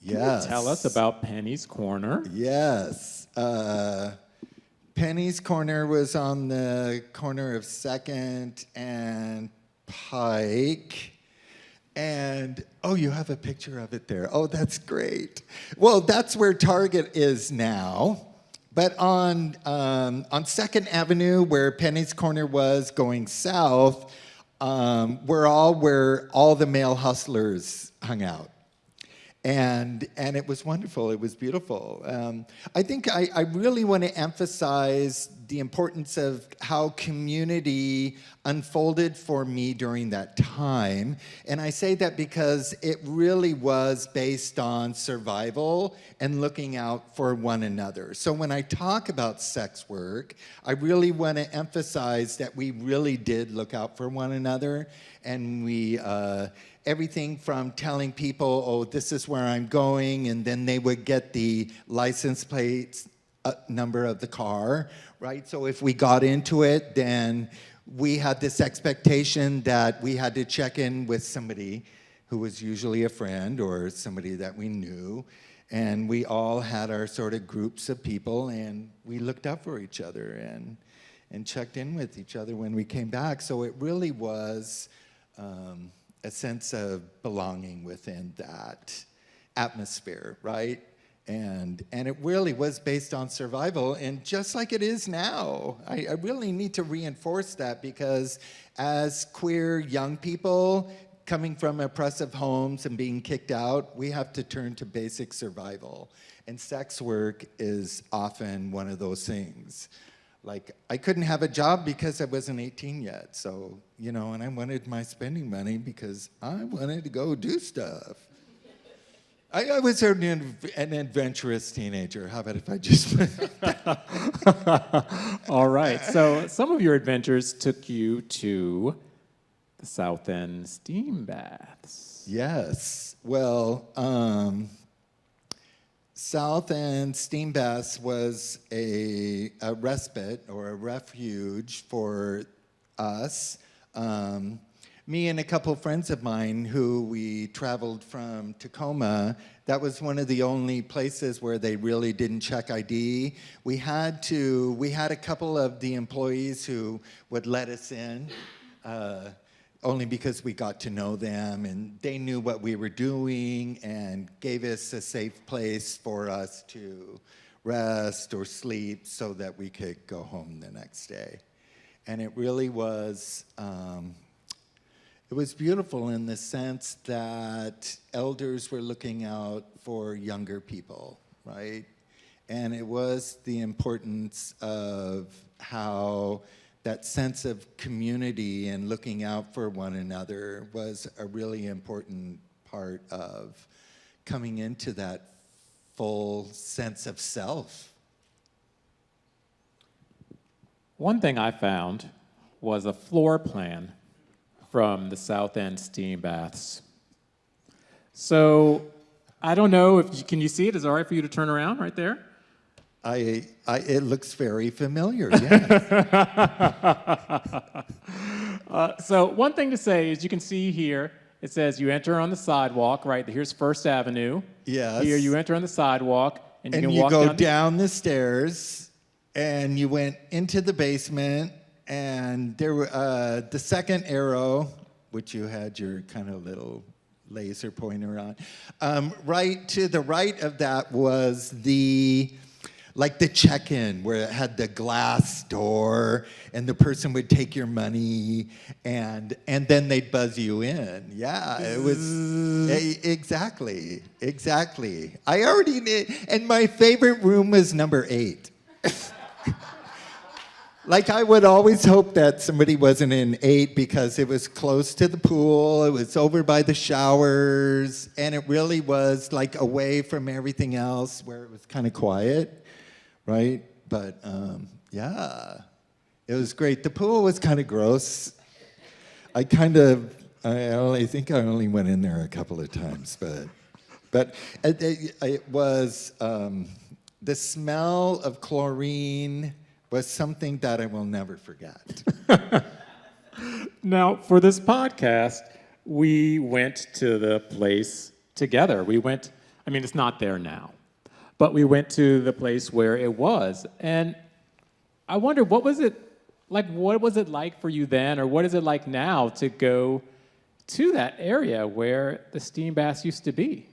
Yes. Can you tell us about Penny's Corner? Yes. Penny's Corner was on the corner of 2nd and Pike. And, oh, you have a picture of it there. Oh, that's great. Well, that's where Target is now. But on 2nd Avenue, where Penny's Corner was going south, where all the male hustlers hung out. And it was wonderful. It was beautiful. I think I really want to emphasize the importance of how community unfolded for me during that time. And I say that because it really was based on survival and looking out for one another. So when I talk about sex work, I really want to emphasize that we really did look out for one another, and we everything from telling people, oh, this is where I'm going, and then they would get the license plate number of the car, right? So if we got into it, then we had this expectation that we had to check in with somebody who was usually a friend or somebody that we knew, and we all had our sort of groups of people, and we looked out for each other and checked in with each other when we came back. So it really was a sense of belonging within that atmosphere, right? And it really was based on survival, and just like it is now. I really need to reinforce that, because as queer young people coming from oppressive homes and being kicked out, we have to turn to basic survival. And sex work is often one of those things. Like, I couldn't have a job because I wasn't 18 yet. So, you know, and I wanted my spending money because I wanted to go do stuff. I was an adventurous teenager. How about if I just... All right. So some of your adventures took you to the South End steam baths. Yes. Well, South End steam baths was a respite or a refuge for us. me and a couple friends of mine who we traveled from Tacoma, that was one of the only places where they really didn't check ID. We had a couple of the employees who would let us in, only because we got to know them and they knew what we were doing and gave us a safe place for us to rest or sleep so that we could go home the next day. And it really was, it was beautiful in the sense that elders were looking out for younger people, right? And it was the importance of how that sense of community and looking out for one another was a really important part of coming into that full sense of self. One thing I found was a floor plan from the South End steam baths. So I don't know if can you see it? Is it all right for you to turn around right there? It looks very familiar, yes. So one thing to say is you can see here, it says you enter on the sidewalk, right? Here's First Avenue. Yes. Here you enter on the sidewalk, and you And can you walk go down. down the stairs, and you went into the basement, and there were the second arrow, which you had your kind of little laser pointer on. Right to the right of that was the check-in where it had the glass door and the person would take your money and then they'd buzz you in. Yeah, it was exactly. I already knew, and my favorite room was number 8. Like I would always hope that somebody wasn't in 8 because it was close to the pool, it was over by the showers, and it really was like away from everything else where it was kind of quiet. Right? But yeah, it was great. The pool was kind of gross. I think I only went in there a couple of times, but it was, the smell of chlorine was something that I will never forget. Now, for this podcast, we went to the place together. It's not there now, but we went to the place where it was. And I wonder, what was it like for you then, or what is it like now to go to that area where the steam baths used to be?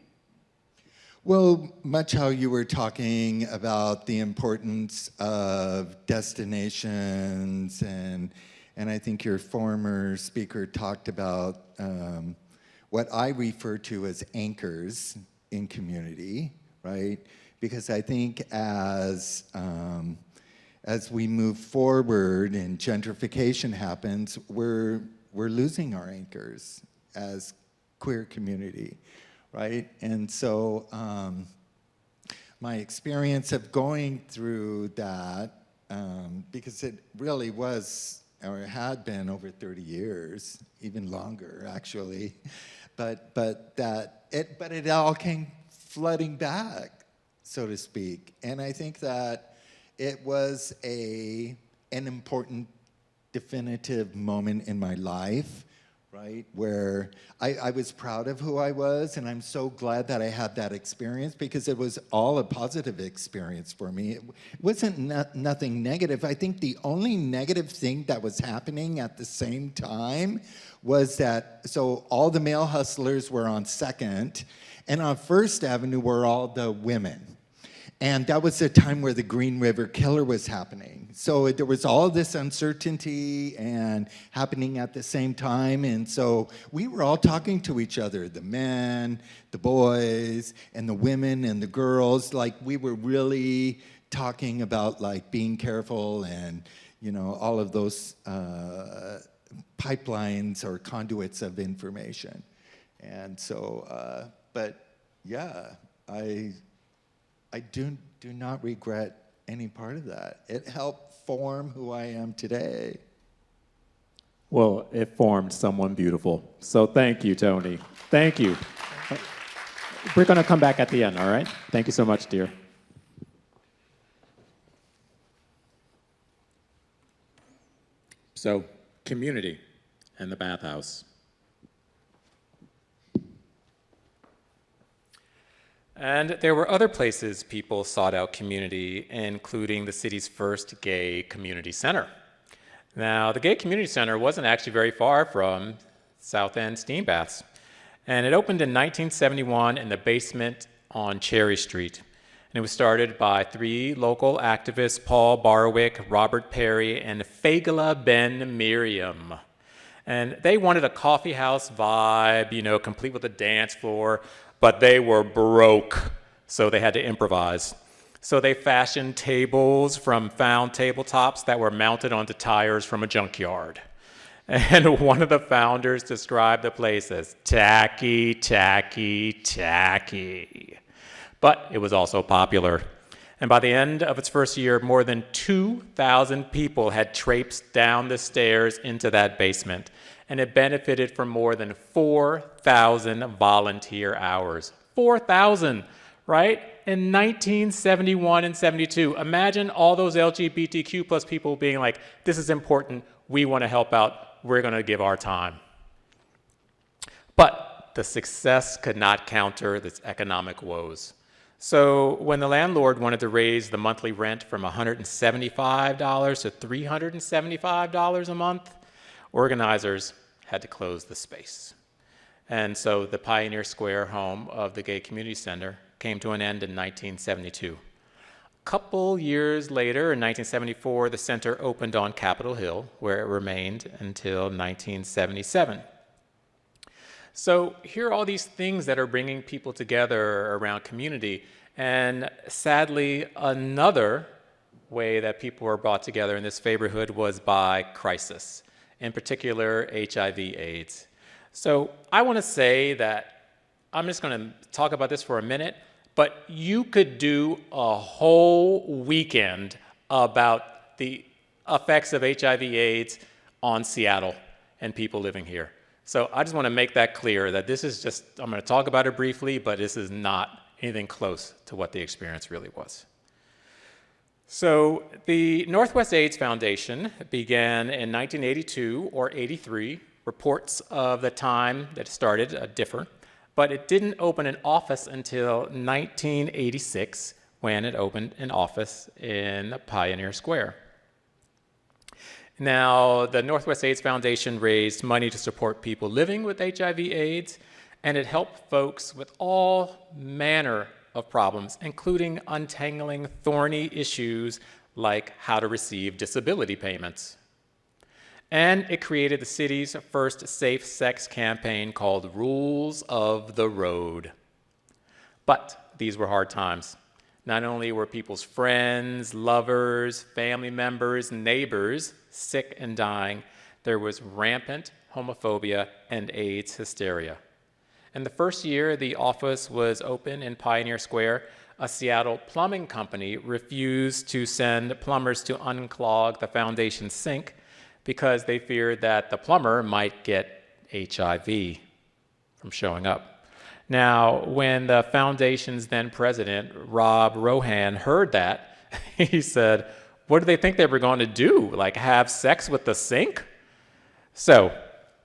Well, much how you were talking about the importance of destinations, and I think your former speaker talked about what I refer to as anchors in community, right? Because I think as we move forward and gentrification happens, we're losing our anchors as queer community, right? And so my experience of going through that, because it really was, or it had been over 30 years, even longer actually, but it all came flooding back, so to speak. And I think that it was an important definitive moment in my life, right? Where I was proud of who I was, and I'm so glad that I had that experience because it was all a positive experience for me. It wasn't nothing negative. I think the only negative thing that was happening at the same time was that, so all the male hustlers were on Second, and on First Avenue were all the women. And that was the time where the Green River Killer was happening. So there was all this uncertainty and happening at the same time. And so we were all talking to each other, the men, the boys, and the women and the girls. Like we were really talking about like being careful and, you know, all of those pipelines or conduits of information. And so, but yeah, I do not regret any part of that. It helped form who I am today. Well, it formed someone beautiful. So thank you, Tony. Thank you. We're going to come back at the end, all right? Thank you so much, dear. So, community and the bathhouse. And there were other places people sought out community, including the city's first gay community center. Now, the Gay Community Center wasn't actually very far from South End Steam Baths, and it opened in 1971 in the basement on Cherry Street. And it was started by 3 local activists, Paul Barwick, Robert Perry, and Fagala Ben Miriam. And they wanted a coffee house vibe, you know, complete with a dance floor, but they were broke, so they had to improvise. So they fashioned tables from found tabletops that were mounted onto tires from a junkyard. And one of the founders described the place as tacky, tacky, tacky. But it was also popular. And by the end of its first year, more than 2,000 people had traipsed down the stairs into that basement. And it benefited from more than 4,000 volunteer hours. 4,000, right? In 1971 and 72. Imagine all those LGBTQ plus people being like, this is important, we want to help out, we're going to give our time. But the success could not counter its economic woes. So when the landlord wanted to raise the monthly rent from $175 to $375 a month, organizers had to close the space. And so the Pioneer Square home of the Gay Community Center came to an end in 1972. A couple years later, in 1974, the center opened on Capitol Hill, where it remained until 1977. So here are all these things that are bringing people together around community. And sadly, another way that people were brought together in this neighborhood was by crisis, in particular HIV/AIDS. So I want to say that I'm just going to talk about this for a minute, but you could do a whole weekend about the effects of HIV/AIDS on Seattle and people living here. So I just want to make that clear that this is just, I'm going to talk about it briefly, but this is not anything close to what the experience really was. So the Northwest AIDS Foundation began in 1982 or 83. Reports of the time that it started differ, but it didn't open an office until 1986 when it opened an office in Pioneer Square. Now, the Northwest AIDS Foundation raised money to support people living with HIV/AIDS, and it helped folks with all manner of problems, including untangling thorny issues like how to receive disability payments. And it created the city's first safe sex campaign called Rules of the Road. But these were hard times. Not only were people's friends, lovers, family members, neighbors sick and dying, there was rampant homophobia and AIDS hysteria. In the first year the office was open in Pioneer Square, a Seattle plumbing company refused to send plumbers to unclog the foundation's sink because they feared that the plumber might get HIV from showing up. Now, when the foundation's then president, Rob Rohan, heard that, he said, what do they think they were going to do? Like have sex with the sink? So,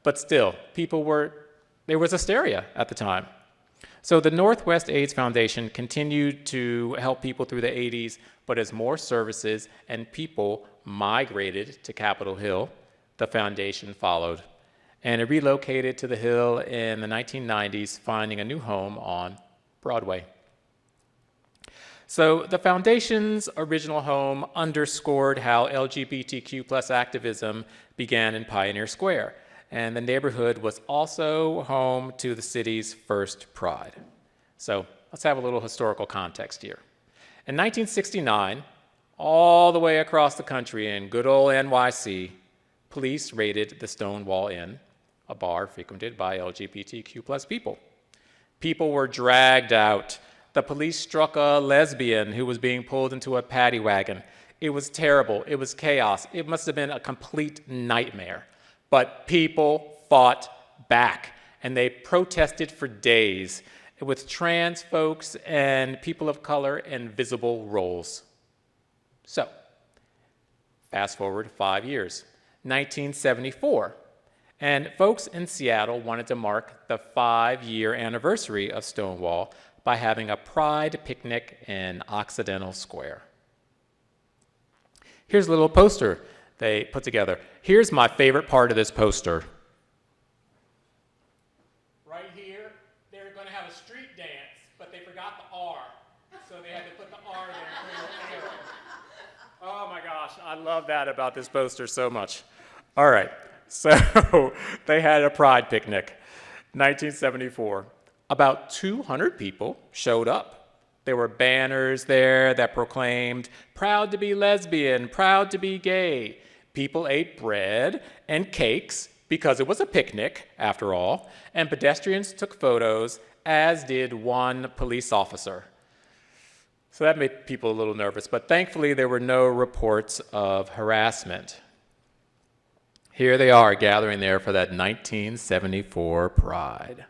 but still, there was hysteria at the time. So the Northwest AIDS Foundation continued to help people through the 80s, but as more services and people migrated to Capitol Hill, the foundation followed. And it relocated to the Hill in the 1990s, finding a new home on Broadway. So the foundation's original home underscored how LGBTQ plus activism began in Pioneer Square. And the neighborhood was also home to the city's first Pride. So let's have a little historical context here. In 1969, all the way across the country in good old NYC, police raided the Stonewall Inn, a bar frequented by LGBTQ plus people. People were dragged out. The police struck a lesbian who was being pulled into a paddy wagon. It was terrible. It was chaos. It must have been a complete nightmare. But people fought back, and they protested for days with trans folks and people of color in visible roles. So, fast forward 5 years, 1974, and folks in Seattle wanted to mark the 5-year anniversary of Stonewall by having a pride picnic in Occidental Square. Here's a little poster they put together. Here's my favorite part of this poster. Right here, they were going to have a street dance, but they forgot the R. So they had to put the R there and put a little arrow. Oh my gosh, I love that about this poster so much. All right, so they had a pride picnic, 1974. About 200 people showed up. There were banners there that proclaimed, "Proud to be lesbian, proud to be gay." People ate bread and cakes because it was a picnic, after all, and pedestrians took photos, as did one police officer. So that made people a little nervous, but thankfully there were no reports of harassment. Here they are gathering there for that 1974 Pride.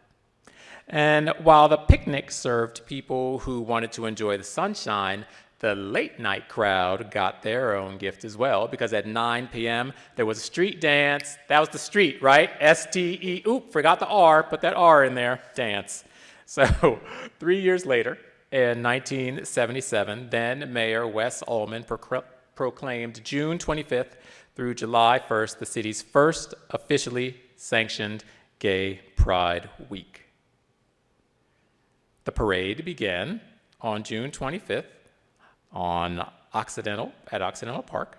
And while the picnic served people who wanted to enjoy the sunshine, the late night crowd got their own gift as well, because at 9 p.m. there was a street dance. That was the street, right? S-T-E, oop, forgot the R, put that R in there, dance. So 3 years later, in 1977, then Mayor Wes Ullman proclaimed June 25th through July 1st the city's first officially sanctioned Gay Pride Week. The parade began on June 25th at Occidental Park.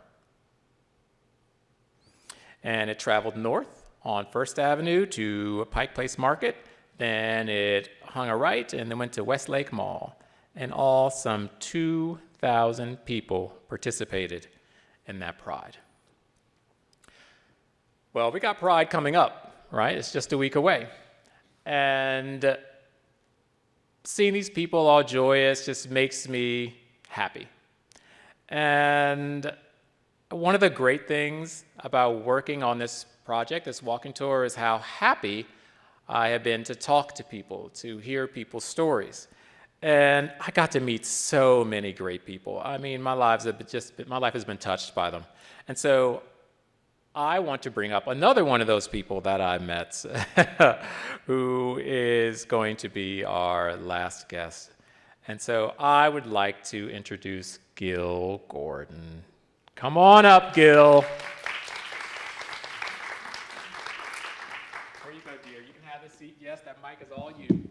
And it traveled north on First Avenue to Pike Place Market. Then it hung a right and then went to Westlake Mall. And all some 2,000 people participated in that Pride. Well, we got Pride coming up, right? It's just a week away. And seeing these people all joyous just makes me happy. And one of the great things about working on this project, this walking tour, is how happy I have been to talk to people, to hear people's stories. And I got to meet so many great people. I mean, my life has been touched by them. And so I want to bring up another one of those people that I met who is going to be our last guest. And so I would like to introduce Gil Gordon. Come on up, Gil. There you go, dear. You can have a seat. Yes, that mic is all you.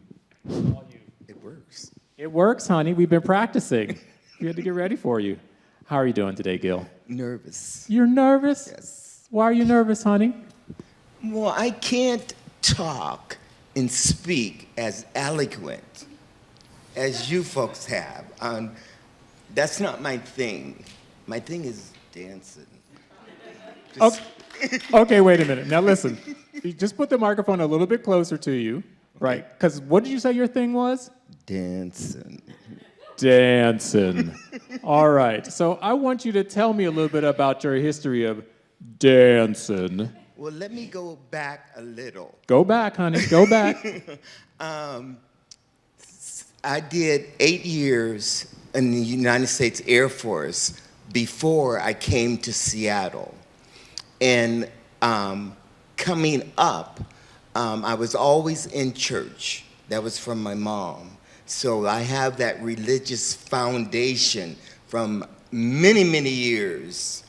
All you. It works. It works, honey. We've been practicing. We had to get ready for you. How are you doing today, Gil? Nervous. You're nervous? Yes. Why are you nervous, honey? Well, I can't talk and speak as eloquent as you folks have. That's not my thing. My thing is dancing. Okay, wait a minute. Now listen. You just put the microphone a little bit closer to you, right? Because what did you say your thing was? Dancing. Dancing. All right. So I want you to tell me a little bit about your history of dancing. Well, let me go back a little. Go back, honey. Go back. I did 8 years in the United States Air Force before I came to Seattle. And coming up, I was always in church. That was from my mom. So I have that religious foundation from many, many years.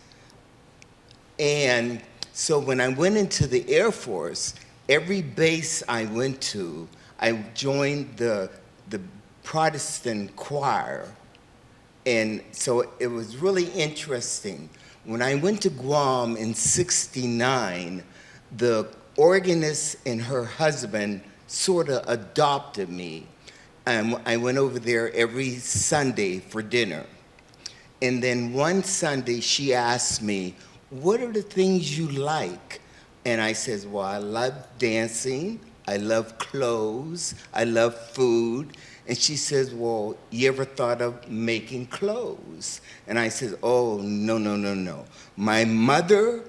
And so when I went into the Air Force, every base I went to, I joined the Protestant choir. And so it was really interesting. When I went to Guam in '69, the organist and her husband sort of adopted me. And I went over there every Sunday for dinner. And then one Sunday she asked me, "What are the things you like?" And I says, "Well, I love dancing, I love clothes, I love food." And she says, "Well, you ever thought of making clothes?" And I said, "Oh, no, no, no, no. My mother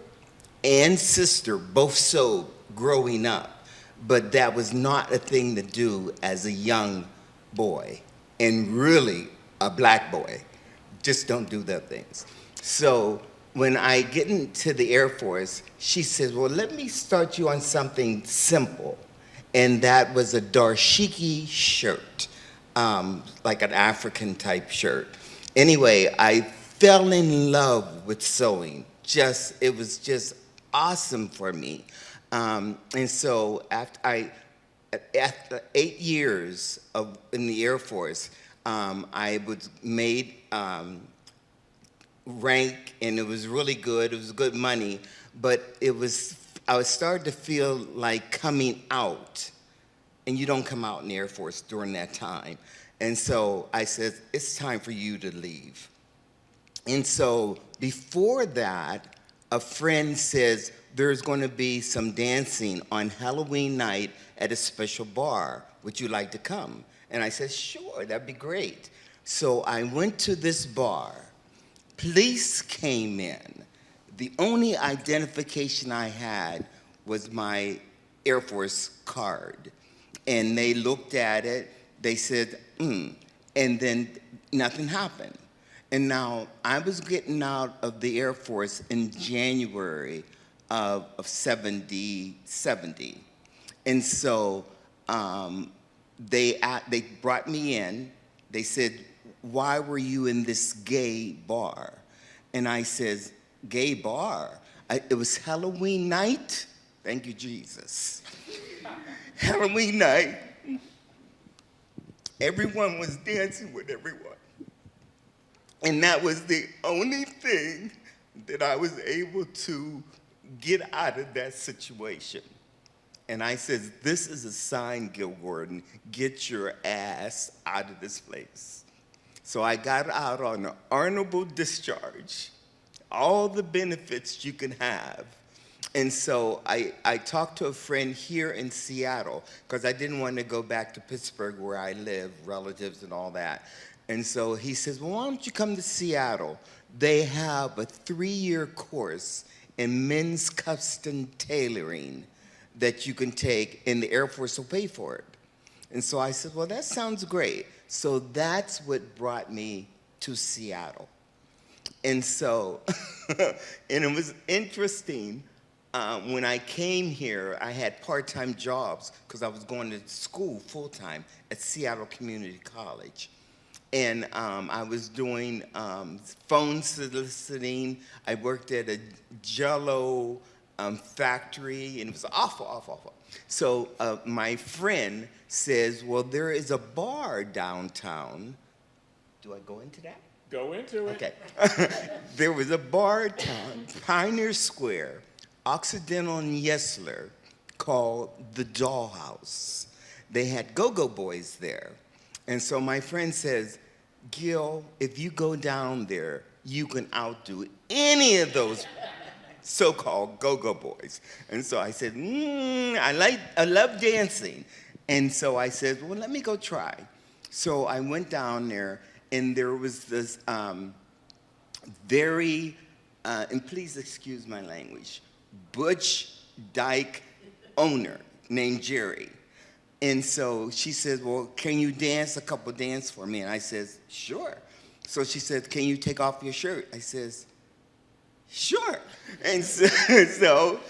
and sister both sewed growing up, but that was not a thing to do as a young boy, and really a black boy. Just don't do those things." So when I get into the Air Force, she says, "Well, let me start you on something simple." And that was a dashiki shirt. like an African type shirt. Anyway, I fell in love with sewing. It was just awesome for me. And so after 8 years in the Air Force, I was made rank, and it was really good. It was good money, but I was starting to feel like coming out, and you don't come out in the Air Force during that time. And so I said, it's time for you to leave. And so before that, a friend says, there's going to be some dancing on Halloween night at a special bar. Would you like to come? And I said, sure, that'd be great. So I went to this bar. Police came in. The only identification I had was my Air Force card. And they looked at it, they said, and then nothing happened. And now I was getting out of the Air Force in January of 70. And so they brought me in. They said, why were you in this gay bar? And I says, gay bar? It was Halloween night. Thank you, Jesus. Halloween night. Everyone was dancing with everyone. And that was the only thing that I was able to get out of that situation. And I said, this is a sign, Gil Gordon. Get your ass out of this place. So I got out on an honorable discharge, all the benefits you can have. And so I talked to a friend here in Seattle, because I didn't want to go back to Pittsburgh where I live, relatives and all that. And so he says, well, why don't you come to Seattle? They have a 3-year course in men's custom tailoring that you can take, and the Air Force will pay for it. And so I said, well, that sounds great. So that's what brought me to Seattle. And so, and it was interesting. When I came here, I had part-time jobs because I was going to school full-time at Seattle Community College. And I was doing phone soliciting. I worked at a Jell-O factory, and it was awful. So my friend says, well, there is a bar downtown. Do I go into that? Go into it. Okay. There was a bar down Pioneer Square, Occidental and Yesler, called the Dollhouse. They had go-go boys there. And so my friend says, Gil, if you go down there, you can outdo any of those so-called go-go boys. And so I said, I love dancing. And so I said, well, let me go try. So I went down there, and there was this very, and please excuse my language, Butch Dyke owner named Jerry. And so she says, well, can you dance a couple dances for me? And I says, sure. So she says, can you take off your shirt? I says, sure. And so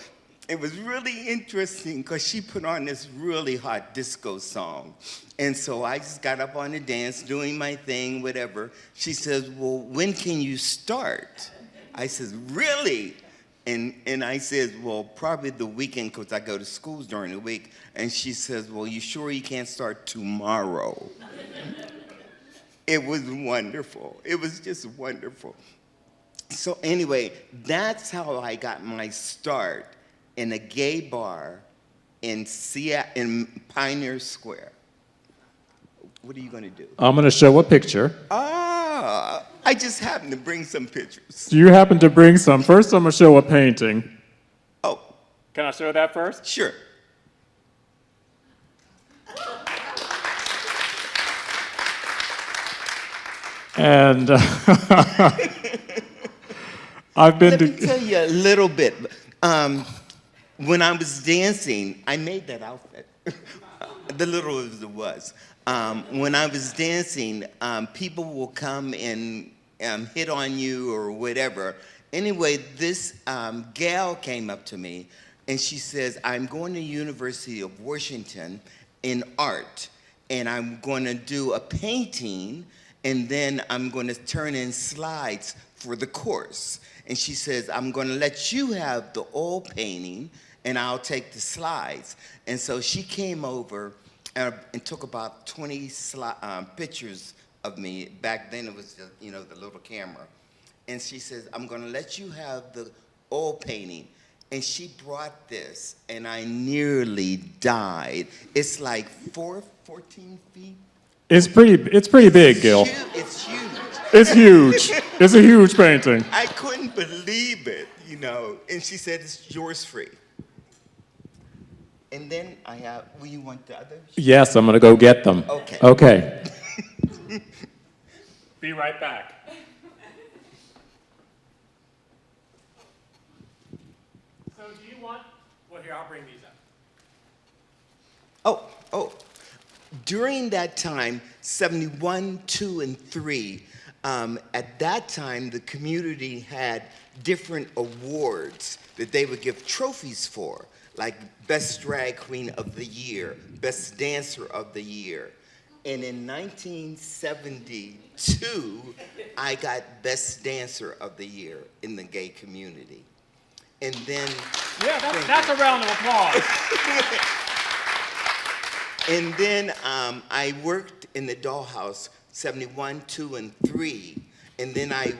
it was really interesting because she put on this really hot disco song. And so I just got up on the dance, doing my thing, whatever. She says, well, when can you start? I says, really? And I said, well, probably the weekend because I go to schools during the week. And she says, well, you sure you can't start tomorrow? It was wonderful. It was just wonderful. So anyway, that's how I got my start in a gay bar in Pioneer Square. What are you going to do? I'm going to show a picture. I just happened to bring some pictures. Do you happen to bring some? First, I'm going to show a painting. Oh, Can I show that first? sure. And I've been Let to... me tell you a little bit. When I was dancing, I made that outfit. The little as it was. When I was dancing, people will come and hit on you or whatever. Anyway, this gal came up to me, and she says, I'm going to University of Washington in art, and I'm going to do a painting, and then I'm going to turn in slides for the course. And she says, I'm going to let you have the oil painting, and I'll take the slides. And so she came over and took about 20 pictures of me. Back then it was just, the little camera. And she says, I'm going to let you have the oil painting. And she brought this, and I nearly died. It's like 14 feet. It's pretty big, Gil. It's huge. It's huge. It's a huge painting. I couldn't believe it, And she said, it's yours free. And then I have, will you want the others? Yes, I'm going to go get them. Okay. Okay. Be right back. So do you want, well, here, I'll bring these up. Oh. During that time, 71, 2, and 3, at that time, the community had different awards that they would give trophies for, like Best Drag Queen of the Year, Best Dancer of the Year. And in 1972, I got Best Dancer of the Year in the gay community. And then... Yeah, that's a round of applause. And then I worked in the Dollhouse 71, 2, and 3, and then I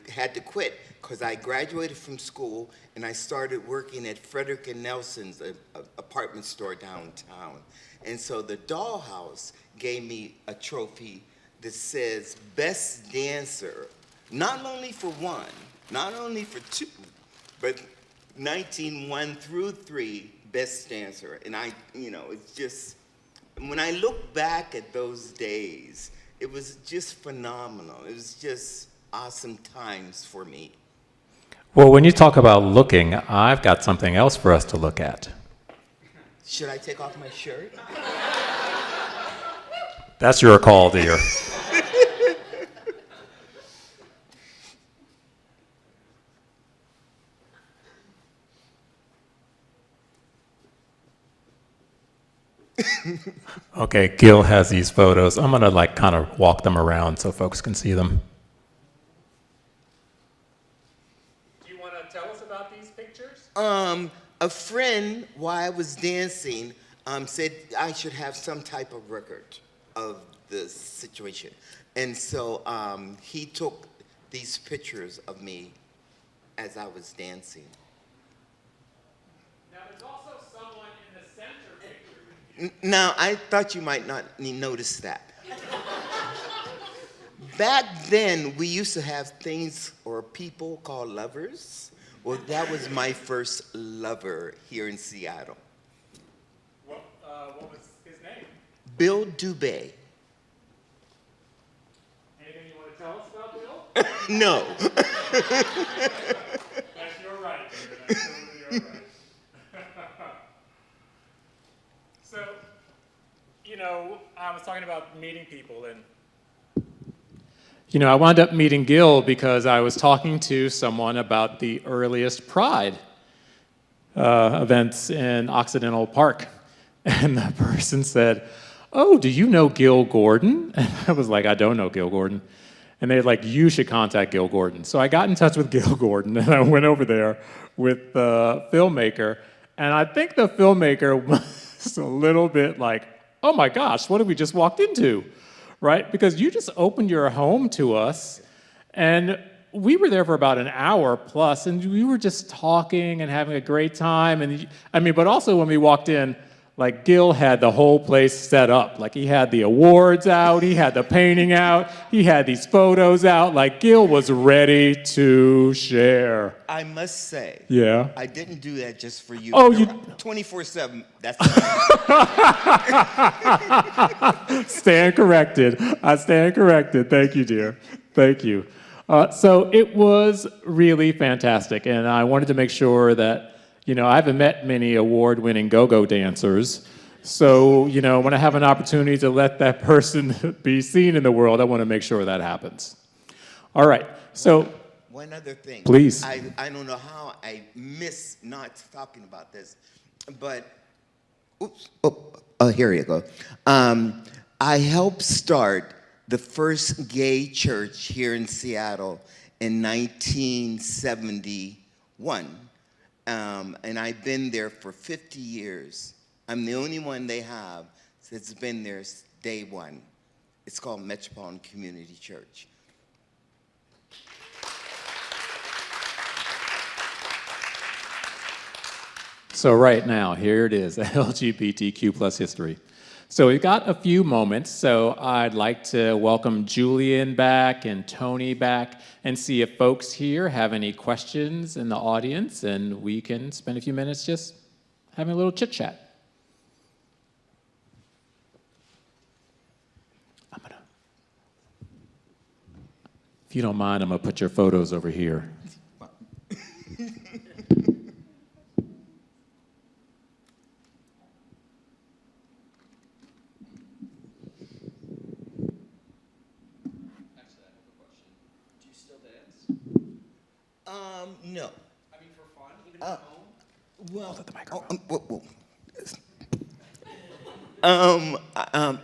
had to quit because I graduated from school and I started working at Frederick and Nelson's apartment store downtown. And so the Dollhouse gave me a trophy that says Best Dancer, not only for 1, not only for 2, but 1901 through 3, Best Dancer. And it's just, when I look back at those days, it was just phenomenal. It was just awesome times for me. Well, when you talk about looking, I've got something else for us to look at. Should I take off my shirt? That's your call, dear. Okay, Gil has these photos. I'm gonna kind of walk them around so folks can see them. Do you want to tell us about these pictures? A friend, while I was dancing, said I should have some type of record of the situation. And so he took these pictures of me as I was dancing. Now, there's also someone in the center picture. Now, I thought you might not notice that. Back then, we used to have things or people called lovers. Well, that was my first lover here in Seattle. What was his name? Bill Dubé. Anything you want to tell us about Bill? No. That's your right, David. That's totally your right. So, I was talking about meeting people, and I wound up meeting Gil because I was talking to someone about the earliest Pride events in Occidental Park, and the person said, "Oh, do you know Gil Gordon?" And I was like, "I don't know Gil Gordon." And they were like, "You should contact Gil Gordon." So I got in touch with Gil Gordon, and I went over there with the filmmaker, and I think the filmmaker was a little bit like, "Oh my gosh, what have we just walked into?" Right? Because you just opened your home to us, and we were there for about an hour plus, and we were just talking and having a great time. And but also when we walked in, Gil had the whole place set up. He had the awards out, he had the painting out, he had these photos out. Gil was ready to share. I must say, Yeah. I didn't do that just for you. Oh, you 24/7. That's Stand corrected. I stand corrected. Thank you, dear. Thank you. So it was really fantastic, and I wanted to make sure that, I haven't met many award-winning go-go dancers, so, when I have an opportunity to let that person be seen in the world, I want to make sure that happens. All right, so... One other thing. Please. I don't know how I miss not talking about this, but Oh, here you go. I helped start the first gay church here in Seattle in 1971. And I've been there for 50 years. I'm the only one they have that's been there since day one. It's called Metropolitan Community Church. So right now, here it is, LGBTQ plus history. So we've got a few moments, so I'd like to welcome Julian back and Tony back and see if folks here have any questions in the audience, and we can spend a few minutes just having a little chit chat. If you don't mind, I'm gonna put your photos over here. No. I mean, for fun, even at home? Well, Hold up the microphone.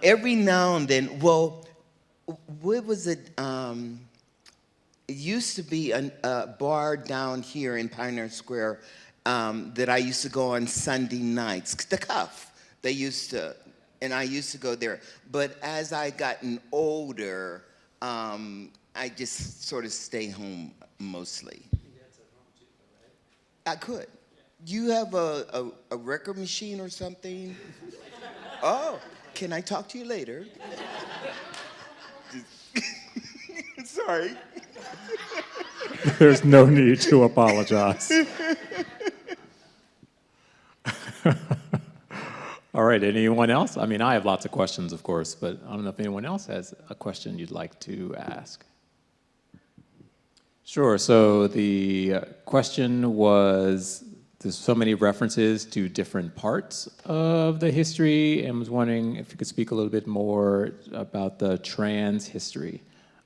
Every now and then, well, what was it? It used to be a bar down here in Pioneer Square that I used to go on Sunday nights. The Cuff. They used to, and I used to go there. But as I gotten older, I just sort of stay home mostly. I could. You have a record machine or something? Oh, can I talk to you later? Sorry. There's no need to apologize. All right, anyone else? I mean, I have lots of questions, of course, but I don't know if anyone else has a question you'd like to ask. Sure, so the question was, there's so many references to different parts of the history, and was wondering if you could speak a little bit more about the trans history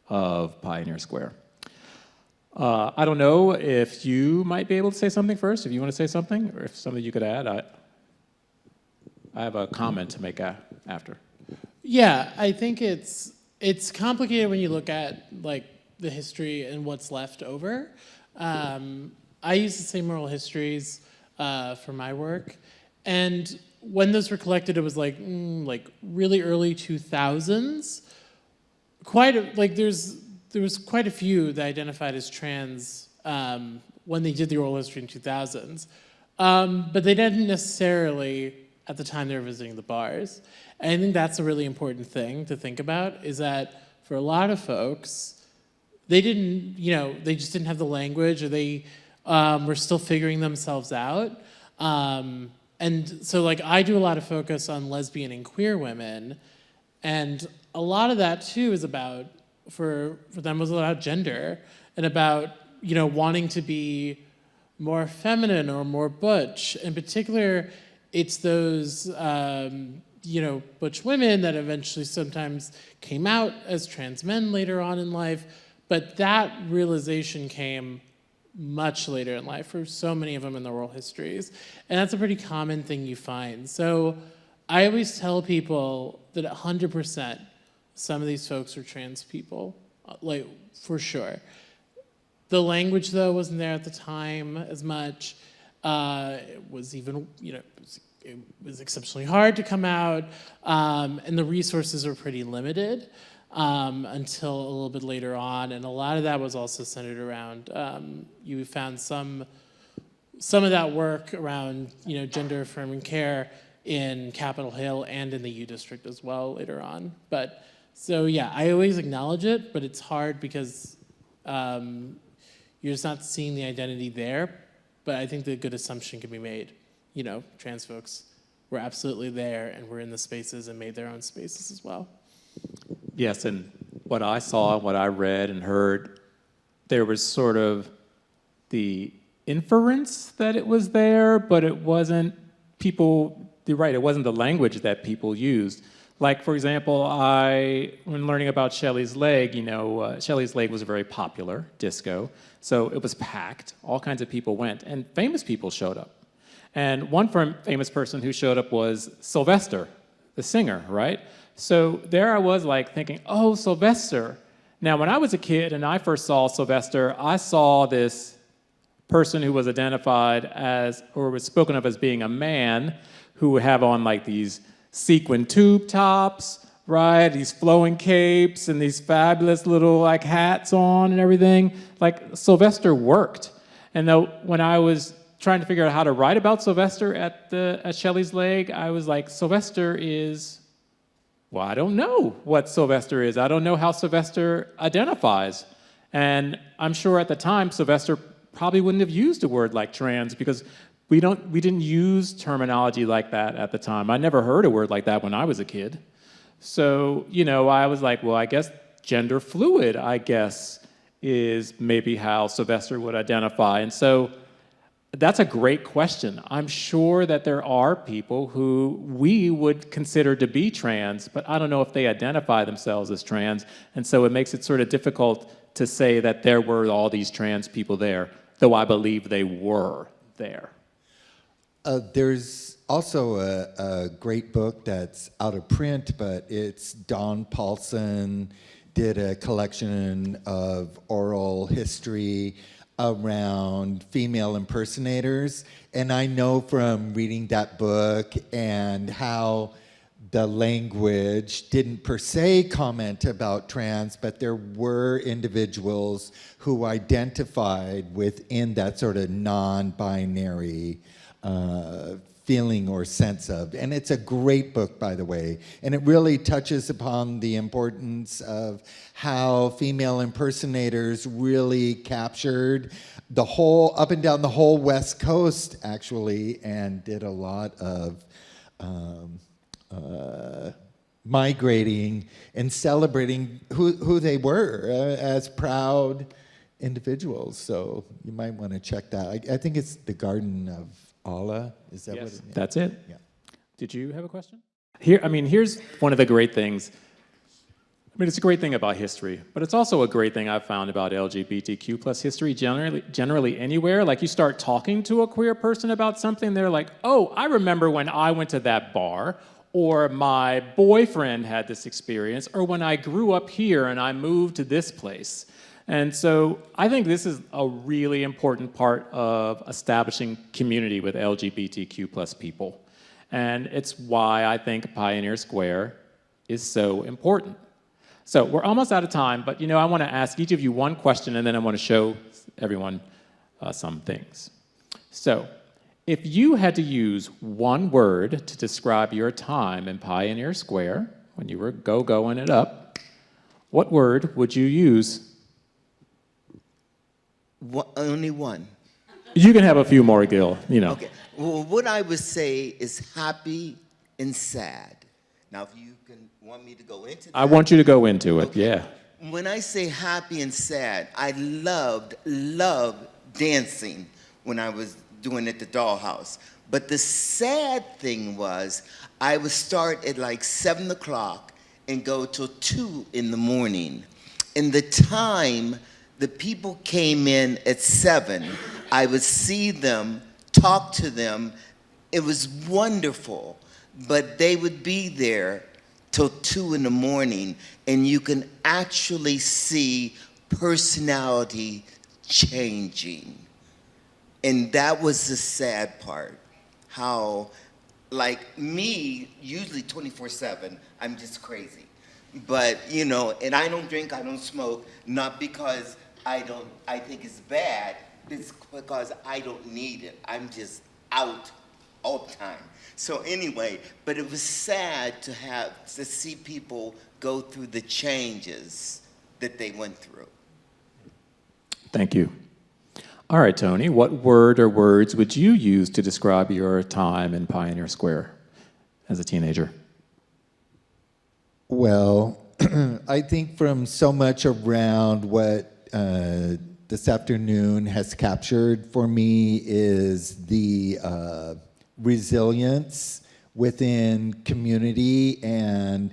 of Pioneer Square. I don't know if you might be able to say something first, if you want to say something, or if something you could add. I have a comment to make after. Yeah, I think it's complicated when you look at like the history and what's left over. I use the same oral histories for my work, and when those were collected, it was like really early 2000s. There was quite a few that identified as trans when they did the oral history in 2000s, but they didn't necessarily at the time they were visiting the bars. And I think that's a really important thing to think about, is that for a lot of folks, they didn't, they just didn't have the language, or they were still figuring themselves out. And so like I do a lot of focus on lesbian and queer women, and a lot of that too is about, for them, was about gender and about, wanting to be more feminine or more butch. In particular, it's those, butch women that eventually sometimes came out as trans men later on in life, but that realization came much later in life for so many of them in their oral histories. And that's a pretty common thing you find. So I always tell people that 100% some of these folks are trans people, like for sure. The language though wasn't there at the time as much. It was even, it was exceptionally hard to come out, and the resources were pretty limited until a little bit later on, and a lot of that was also centered around, you found some of that work around, gender affirming care in Capitol Hill and in the U District as well later on. But so yeah, I always acknowledge it, but it's hard because you're just not seeing the identity there. But I think the good assumption can be made. Trans folks were absolutely there and were in the spaces and made their own spaces as well. Yes, and what I saw, what I read and heard, there was sort of the inference that it was there, but it wasn't you're right, it wasn't the language that people used. Like, for example, when learning about Shelley's Leg, Shelley's Leg was a very popular disco, so it was packed, all kinds of people went, and famous people showed up. And one famous person who showed up was Sylvester, the singer, right? So there I was like thinking, oh, Sylvester. Now, when I was a kid and I first saw Sylvester, I saw this person who was identified as, or was spoken of as being a man, who would have on like these sequin tube tops, right? These flowing capes and these fabulous little like hats on and everything. Like Sylvester worked. And though when I was trying to figure out how to write about Sylvester at Shelley's Leg, I was like, Sylvester is, well, I don't know what Sylvester is. I don't know how Sylvester identifies. And I'm sure at the time, Sylvester probably wouldn't have used a word like trans, because we didn't use terminology like that at the time. I never heard a word like that when I was a kid. So, you know, I was like, well, I guess gender fluid, I guess, is maybe how Sylvester would identify. And so that's a great question. I'm sure that there are people who we would consider to be trans, but I don't know if they identify themselves as trans. And so it makes it sort of difficult to say that there were all these trans people there, though I believe they were there. There's also a great book that's out of print, but it's Don Paulson did a collection of oral history around female impersonators. And I know from reading that book and how the language didn't per se comment about trans, but there were individuals who identified within that sort of non-binary feeling or sense of. And it's a great book, by the way. And it really touches upon the importance of how female impersonators really captured the whole, up and down the whole West Coast, actually, and did a lot of migrating and celebrating who they were as proud individuals. So you might want to check that. I think it's The Garden of Allah. Is that what it is? That's it. Yeah. Did you have a question? Here's one of the great things. I mean, it's a great thing about history, but it's also a great thing I've found about LGBTQ plus history generally anywhere. Like, you start talking to a queer person about something, they're like, oh, I remember when I went to that bar, or my boyfriend had this experience, or when I grew up here and I moved to this place. And so I think this is a really important part of establishing community with LGBTQ plus people. And it's why I think Pioneer Square is so important. So we're almost out of time, but I want to ask each of you one question, and then I want to show everyone some things. So if you had to use one word to describe your time in Pioneer Square, when you were going it up, what word would you use? Only one. You can have a few more, Gil, Okay. Well, what I would say is happy and sad. Now, if you want me to go into that. I want you to go into it, okay. Yeah. When I say happy and sad, I loved dancing when I was doing it at the Dollhouse. But the sad thing was, I would start at like 7 o'clock and go till 2 in the morning. And the time the people came in at 7, I would see them, talk to them. It was wonderful, but they would be there till 2 in the morning, and you can actually see personality changing. And that was the sad part. How, like me, usually 24/7, I'm just crazy. But, and I don't drink, I don't smoke, not because I think it's bad, it's because I don't need it. I'm just out all the time. So anyway, but it was sad to see people go through the changes that they went through. Thank you. All right, Tony, what word or words would you use to describe your time in Pioneer Square as a teenager? Well, I think from so much around what this afternoon has captured for me is the resilience within community and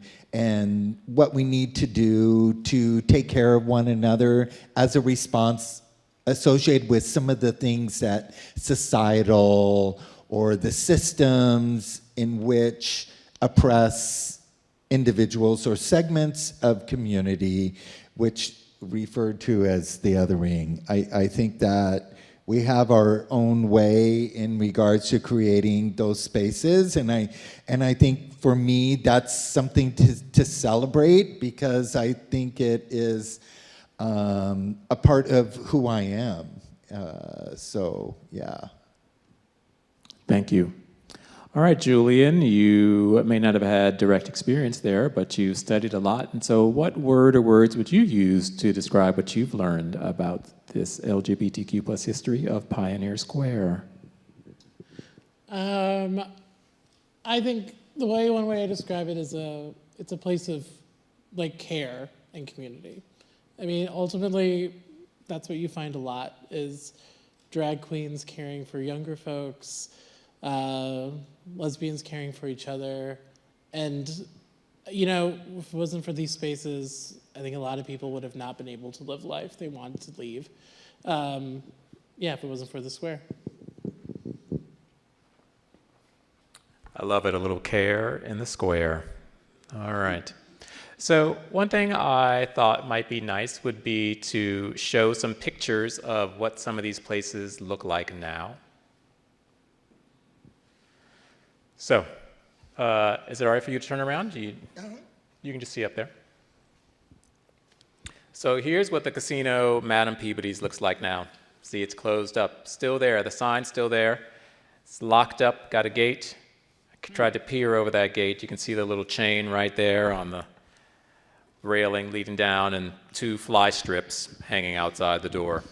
what we need to do to take care of one another as a response associated with some of the things that societal or the systems in which oppress individuals or segments of community, which referred to as the othering. I think that we have our own way in regards to creating those spaces, and I think for me that's something to celebrate, because I think it is a part of who I am. So yeah. Thank you. All right, Julian, you may not have had direct experience there, but you studied a lot. And so what word or words would you use to describe what you've learned about this LGBTQ plus history of Pioneer Square? I think one way I describe it is it's a place of like care and community. I mean, ultimately, that's what you find a lot is drag queens caring for younger folks, lesbians caring for each other. And, you know, if it wasn't for these spaces, I think a lot of people would have not been able to live life they wanted to leave. Yeah, if it wasn't for the square. I love it, a little care in the square. All right. So one thing I thought might be nice would be to show some pictures of what some of these places look like now. So, is it all right for you to turn around? You can just see up there. So here's what the casino Madame Peabody's looks like now. See, it's closed up, still there. The sign's still there. It's locked up, got a gate. I tried to peer over that gate. You can see the little chain right there on the railing leading down and 2 fly strips hanging outside the door.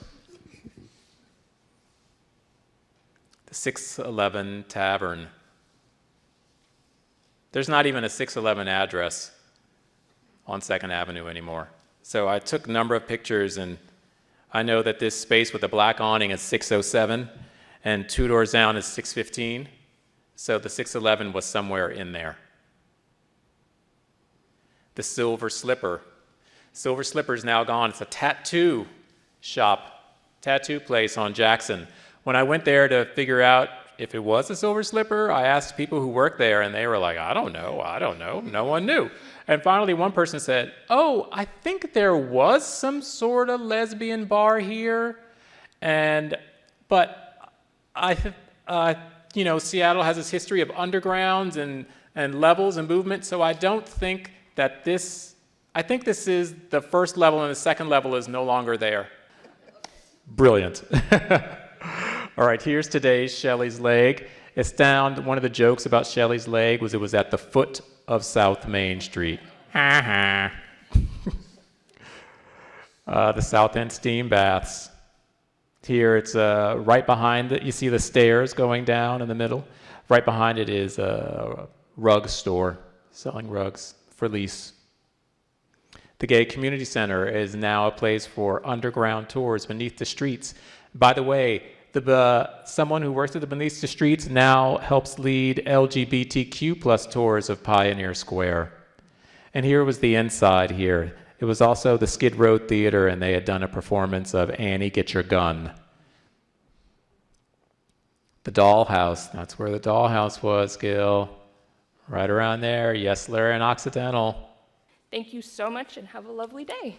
The 611 Tavern. There's not even a 611 address on 2nd Avenue anymore. So I took a number of pictures, and I know that this space with the black awning is 607, and 2 doors down is 615. So the 611 was somewhere in there. The Silver Slipper. Silver Slipper is now gone. It's a tattoo shop, tattoo place on Jackson. When I went there to figure out if it was a Silver Slipper, I asked people who worked there, and they were like, I don't know. No one knew. And finally, one person said, oh, I think there was some sort of lesbian bar here. But Seattle has this history of undergrounds and levels and movement, so I don't think that I think this is the first level, and the second level is no longer there. Brilliant. All right, here's today's Shelley's Leg. It's down, one of the jokes about Shelley's Leg was it was at the foot of South Main Street. The South End Steam Baths. Here it's right behind it, you see the stairs going down in the middle. Right behind it is a rug store selling rugs for lease. The Gay Community Center is now a place for underground tours beneath the streets. By the way, someone who works at the Beneath the Streets now helps lead LGBTQ plus tours of Pioneer Square. And here was the inside here. It was also the Skid Row Theater, and they had done a performance of Annie, Get Your Gun. The Dollhouse, that's where the Dollhouse was, Gil. Right around there, Yesler and Occidental. Thank you so much and have a lovely day.